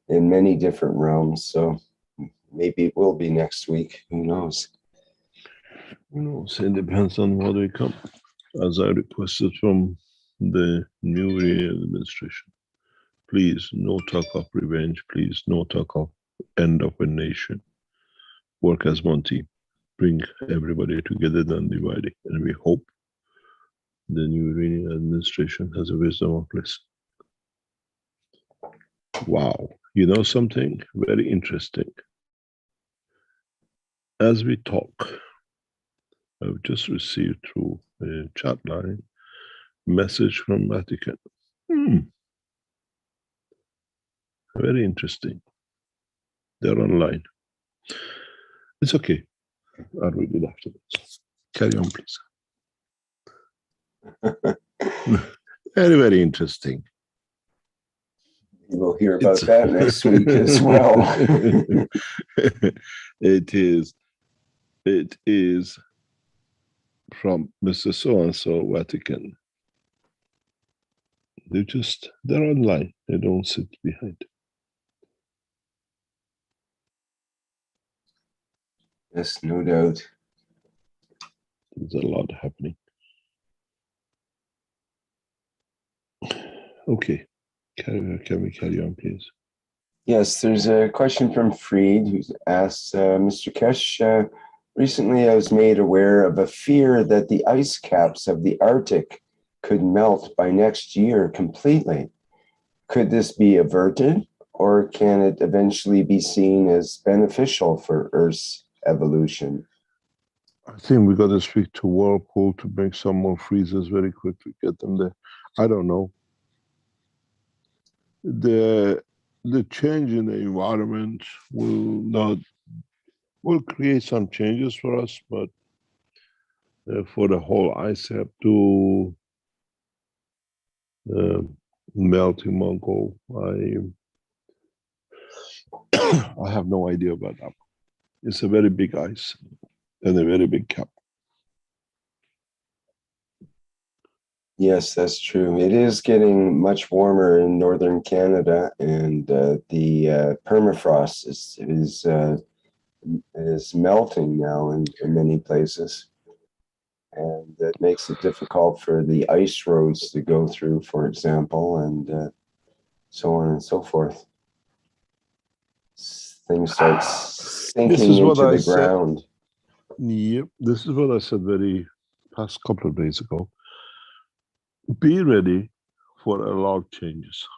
in many different realms. So maybe it will be next week. Who knows? Who knows? It depends on what we come. As I requested from the new administration, please, no talk of revenge. Please, no talk of end of a nation. Work as one team. Bring everybody together, undivided. And we hope the new Iranian administration has a wisdom of listen. Wow. You know something very interesting? As we talk, I've just received through a chat line message from Vatican. Very interesting. They're online. It's okay. I'll read it afterwards. Carry on, please. Very, very interesting. We'll hear about that next week as well. It is from Mr. So-and-so Vatican. They're online. They don't sit behind. Yes, no doubt. There's a lot happening. Okay. Can we carry on, please? Yes, there's a question from Freed who asks, Mr. Keshe, recently I was made aware of a fear that the ice caps of the Arctic could melt by next year completely. Could this be averted, or can it eventually be seen as beneficial for Earth's evolution? I think we got to speak to Whirlpool to make some more freezers very quickly, get them there. I don't know. The change in the environment will create some changes for us, but for the whole ice cap to melting Mongol, I have no idea about that. It's a very big ice and a very big cap. Yes, that's true. It is getting much warmer in northern Canada, and the permafrost is melting now in many places, and that makes it difficult for the ice roads to go through, for example, and so on and so forth. Things start sinking into the ground. Yep, this is what I said past couple of days ago. Be ready for a lot of changes.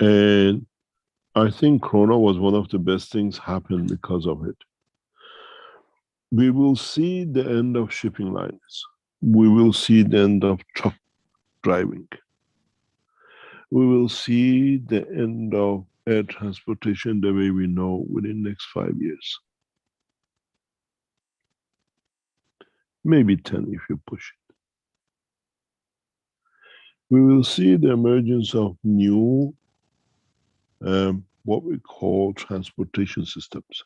And I think Corona was one of the best things happened because of it. We will see the end of shipping lines. We will see the end of truck driving. We will see the end of air transportation the way we know within the next 5 years. maybe 10 if you push it. We will see the emergence of new, what we call transportation systems.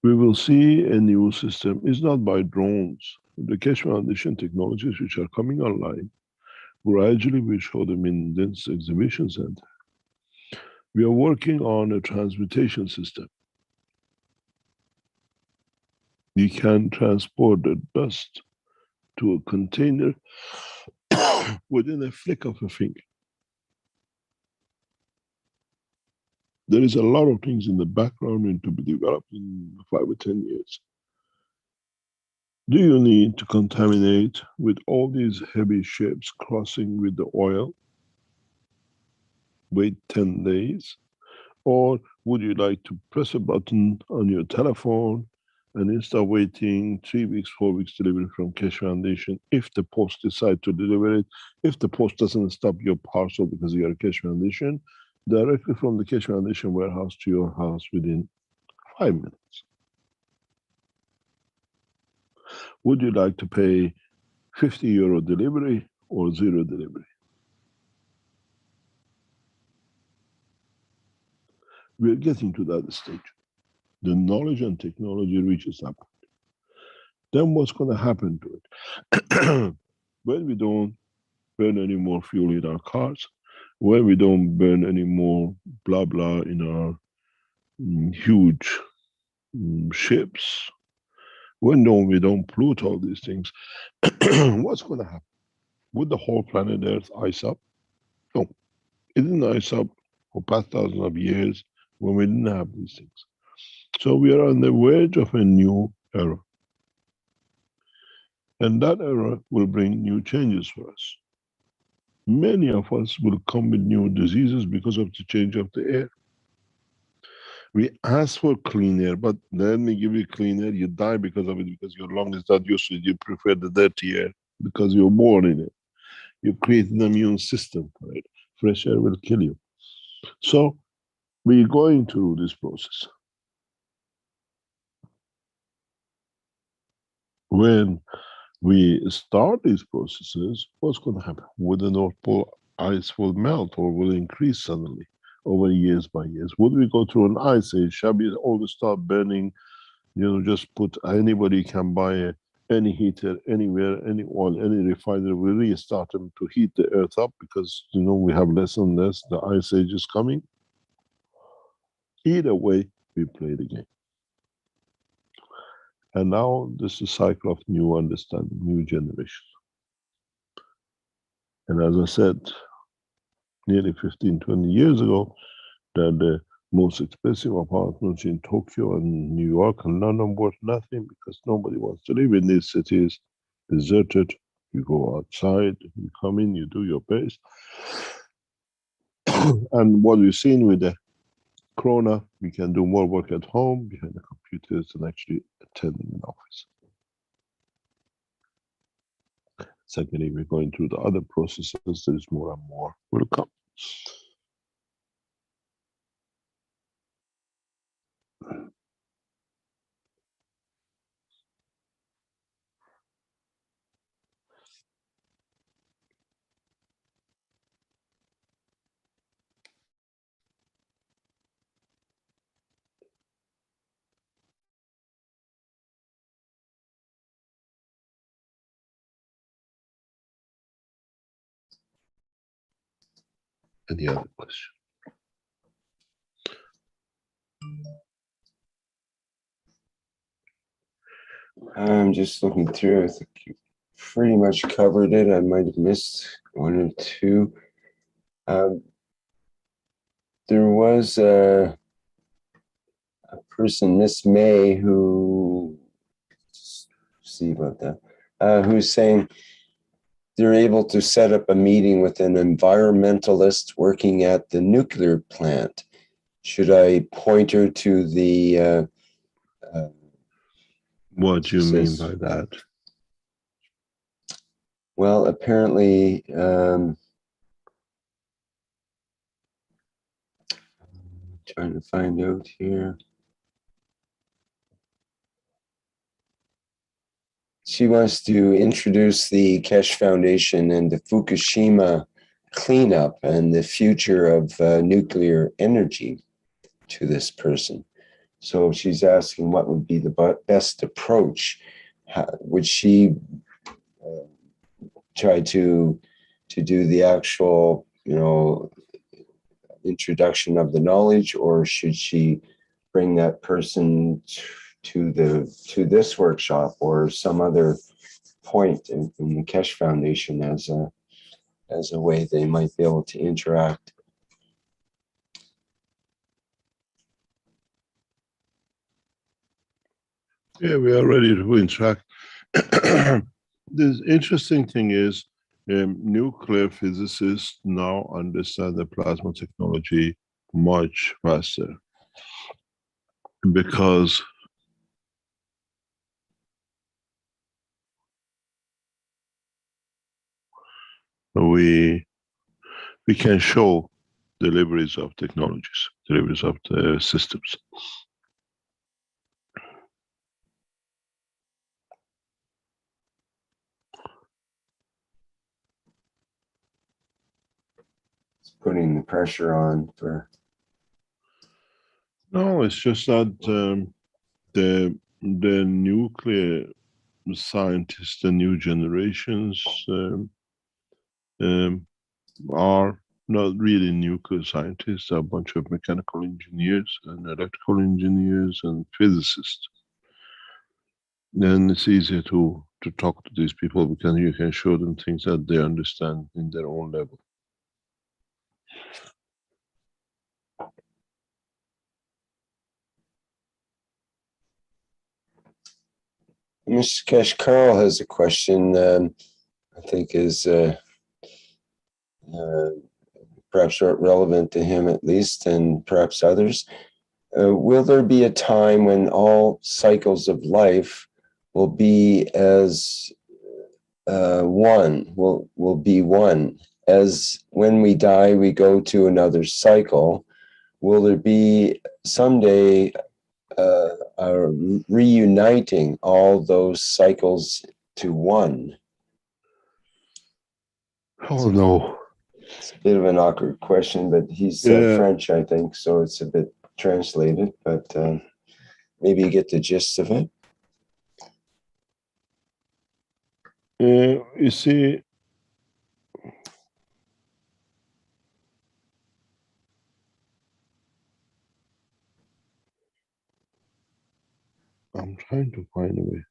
We will see a new system. It's not by drones. The Keshe Foundation technologies which are coming online, gradually we show them in this exhibition center. We are working on a transportation system. You can transport the dust to a container within a flick of a finger. There is a lot of things in the background and to be developed in 5 or 10 years. Do you need to contaminate with all these heavy ships crossing with the oil? Wait 10 days? Or would you like to press a button on your telephone and instead of waiting 3 weeks, 4 weeks delivery from Keshe Foundation, if the post decide to deliver it, if the post doesn't stop your parcel because you are a Keshe Foundation, directly from the Keshe Foundation warehouse to your house within 5 minutes. Would you like to pay €50 delivery or 0 delivery? We're getting to that stage. The knowledge and technology reaches that point. Then what's going to happen to it? When we don't burn any more fuel in our cars, when we don't burn any more blah blah in our huge ships, when we don't pollute all these things, what's going to happen? Would the whole planet Earth ice up? No, it didn't ice up for past thousands of years when we didn't have these things. So we are on the verge of a new era. And that era will bring new changes for us. Many of us will come with new diseases because of the change of the air. We ask for clean air, but then they give you clean air, you die because of it, because your lung is not used to it. You prefer the dirty air because you're born in it. You create an immune system for it. Fresh air will kill you. So we're going through this process. When we start these processes, what's going to happen? Would the North Pole ice will melt or will increase suddenly over years by years? Would we go through an ice age? Shall we all start burning, just put anybody can buy any heater anywhere, any oil, any refiner, we restart them to heat the earth up because, we have less and less, the ice age is coming. Either way, we play the game. And now this is a cycle of new understanding, new generation. And as I said, nearly 15, 20 years ago, that the most expensive apartments in Tokyo and New York and London worth nothing because nobody wants to live in these cities, deserted. You go outside, you come in, you do your best. And what we've seen with the Corona, we can do more work at home, behind the computers, and actually attending an office. Secondly, we're going through the other processes, there's more and more will come. Any other question? I'm just looking through. I think you pretty much covered it. I might have missed one or two. There was a person, Miss May, who, see about that, who's saying they're able to set up a meeting with an environmentalist working at the nuclear plant. Should I point her to the what do you mean says- by that? well, apparently, trying to find out here. She wants to introduce the Keshe Foundation and the Fukushima cleanup and the future of nuclear energy to this person. So she's asking what would be the best approach. Would she try to do the actual, introduction of the knowledge, or should she bring that person to this workshop or some other point in the Keshe Foundation as a way they might be able to interact? Yeah, we are ready to interact. The interesting thing is, nuclear physicists now understand the plasma technology much faster, because we can show deliveries of technologies, deliveries of the systems. It's putting the pressure on for. No, it's just that the nuclear scientists, the new generations, are not really nuclear scientists. They're a bunch of mechanical engineers and electrical engineers and physicists. Then it's easier to talk to these people because you can show them things that they understand in their own level. Mr. Keshe, Carl has a question. I think is perhaps relevant to him at least, and perhaps others. Will there be a time when all cycles of life will be as one, will be one? As when we die, we go to another cycle. Will there be someday reuniting all those cycles to one? Oh no. It's a bit of an awkward question, but he's French, I think, so it's a bit translated, but maybe you get the gist of it. You see, I'm trying to find a way.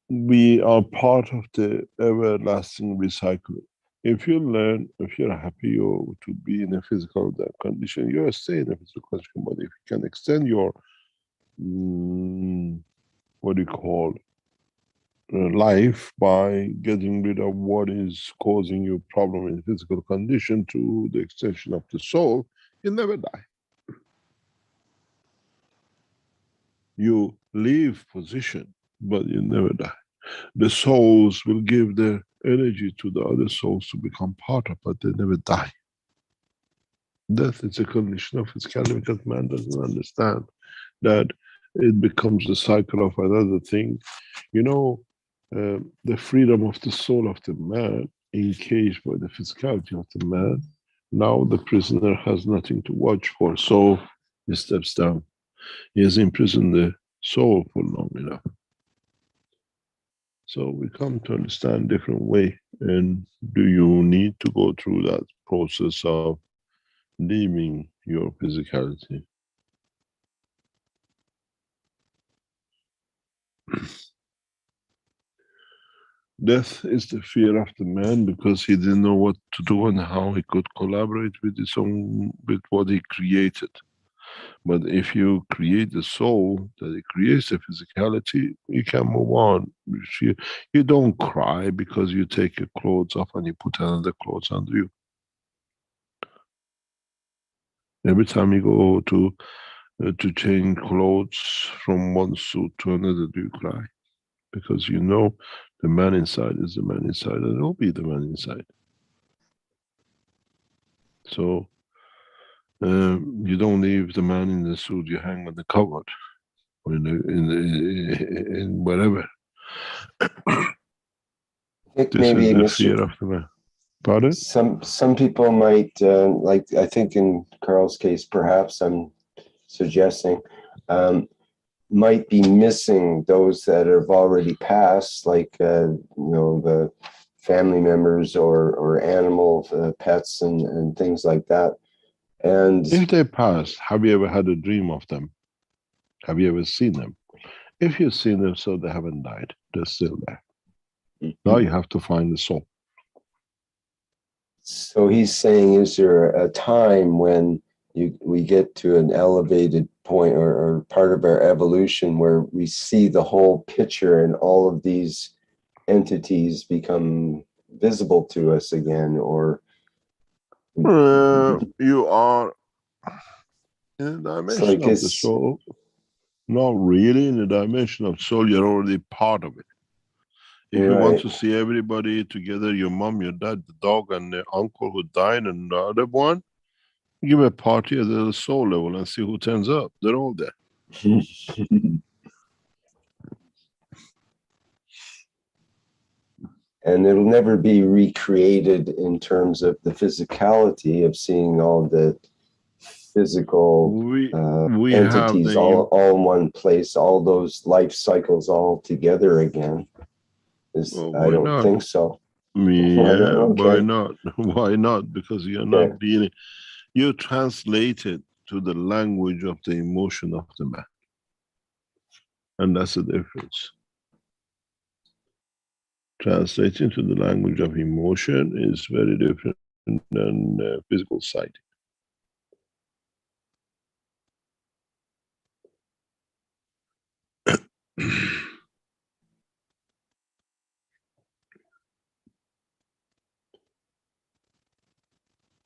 We are part of the everlasting recycling. If you're happy to be in a physical condition, you're staying in a physical condition. But if you can extend your life by getting rid of what is causing you problem in physical condition to the extension of the soul, you never die. You leave position, but you never die. The souls will give their energy to the other souls to become part of, but they never die. Death is a condition of physicality because man doesn't understand that it becomes the cycle of another thing. The freedom of the soul of the man encaged by the physicality of the man. Now the prisoner has nothing to watch for, so he steps down. He has imprisoned the soul for long enough. So we come to understand different way. And do you need to go through that process of leaving your physicality? Death is the fear of the man because he didn't know what to do and how he could collaborate with with what he created. But if you create the soul that it creates the physicality, you can move on. You don't cry because you take your clothes off and you put another clothes under you. Every time you go to change clothes from one suit to another, do you cry? Because you know the man inside is the man inside and it'll be the man inside. So You don't leave the man in the suit, you hang on the cupboard or in whatever. I think This maybe is the Mr. fear of the man. Pardon? Some people might, like, I think in Carl's case, perhaps I'm suggesting, might be missing those that have already passed, like, the family members or animal pets and things like that. And If they pass, have you ever had a dream of them? Have you ever seen them? If you've seen them, so they haven't died. They're still there. Now you have to find the soul. so he's saying, is there a time when we get to an elevated point or part of our evolution where we see the whole picture and all of these entities become visible to us again, or You are in a dimension like of the it's- soul. Not really in the dimension of soul, you're already part of it. If you want Right. to see everybody together, your mom, your dad, the dog, and the uncle who died, and the other one, give a party at the soul level and see who turns up. They're all there. and it'll never be recreated in terms of the physicality of seeing all the physical We have entities the all in one place, all those life cycles all together again. Well, I why don't not? think so. Yeah, why Okay. not? Why not? Because you're Okay. not dealing. You translate it to the language of the emotion of the man, and that's the difference. Translating to the language of emotion is very different than physical sight.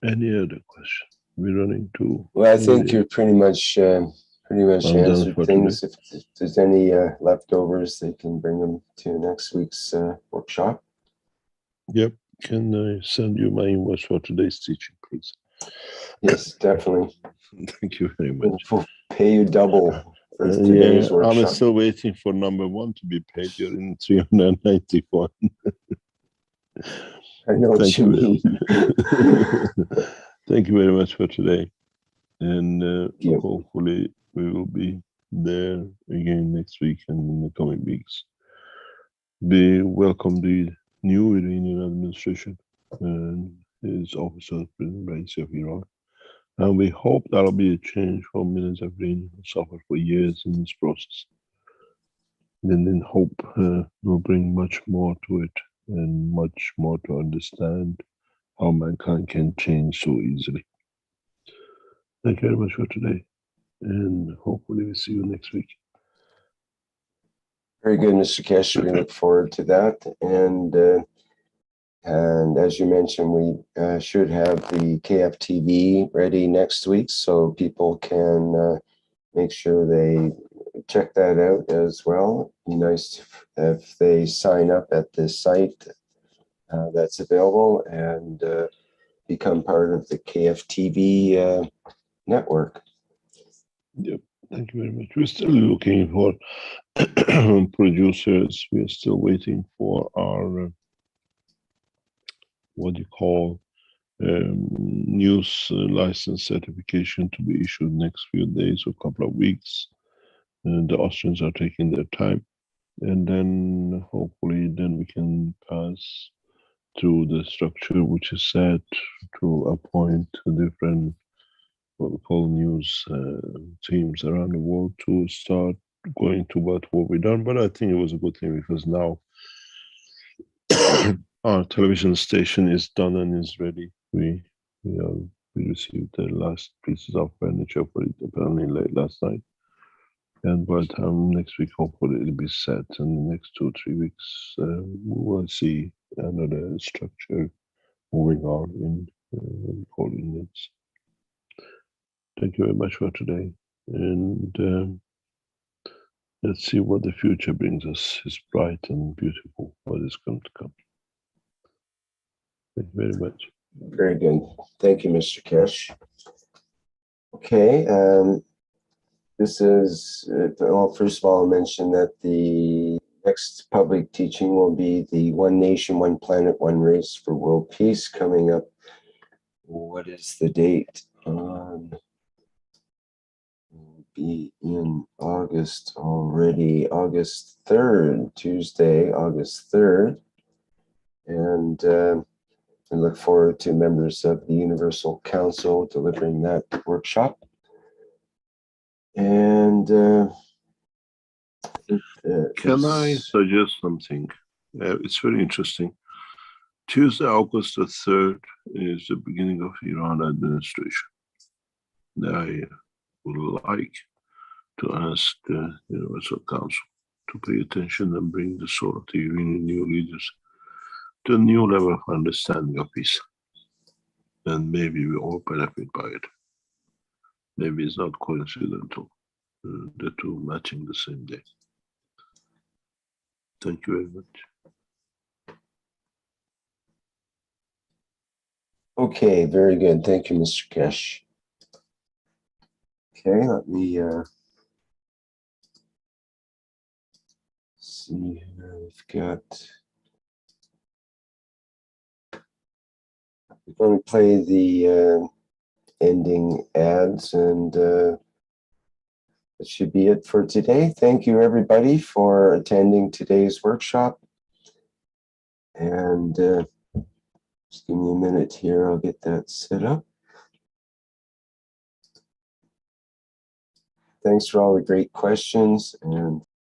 Any other question? We're running to. Well, I think you're pretty much I'm done answered for things. If there's any leftovers, they can bring them to next week's workshop. Yep. Can I send you my invoice for today's teaching, please? Yes, definitely. Thank you very much. We'll pay you double for today's I'm workshop. still waiting for number one to be paid. You're in 391. I know what Thank you you. mean. Thank you very much for today. And you. hopefully we will be there again next week and in the coming weeks. We welcome the new Iranian administration and his officers, President Raisi of Iran. And we hope that'll be a change for millions of Iranians who suffered for years in this process. And then hope will bring much more to it and much more to understand how mankind can change so easily. Thank you very much for today. And hopefully we'll see you next week. Very good, Mr. Keshe. We look forward to that. And as you mentioned, we should have the KFTV ready next week, so people can make sure they check that out as well. It'd be nice if they sign up at the site that's available and become part of the KFTV network. Yep. Thank you very much. We're still looking for producers. We're still waiting for our what you call news license certification to be issued next few days or couple of weeks. And the Austrians are taking their time, and then hopefully then we can pass through the structure which is set to appoint different what we call news teams around the world to start going to what we've done. But I think it was a good thing because now our television station is done and is ready. We received the last pieces of furniture for it apparently late last night. And by the time next week, hopefully it'll be set. In the next 2 or 3 weeks, we will see another structure moving on in what we call units. Thank you very much for today. And let's see what the future brings us. It's bright and beautiful what is going to come. Thank you very much. Very good. Thank you, Mr. Keshe. Okay, this is, well, first of all, I'll mention that the next public teaching will be the One Nation, One Planet, One Race for World Peace coming up. What is the date? Will be in August already, August 3rd, Tuesday, August 3rd. And I look forward to members of the Universal Council delivering that workshop. And Can I suggest something? It's very interesting. Tuesday, August the 3rd is the beginning of Iran administration. I would like to ask the Universal Council to pay attention and bring the sort of the Iranian new leaders to a new level of understanding of peace. And maybe we all benefit by it. Maybe it's not coincidental, the two matching the same day. Thank you very much. Okay, very good. Thank you, Mr. Kesh. Okay, let me see here. We've got. We're going to play the ending ads, and that should be it for today. Thank you, everybody, for attending today's workshop. And just give me a minute here. I'll get that set up. Thanks for all the great questions, and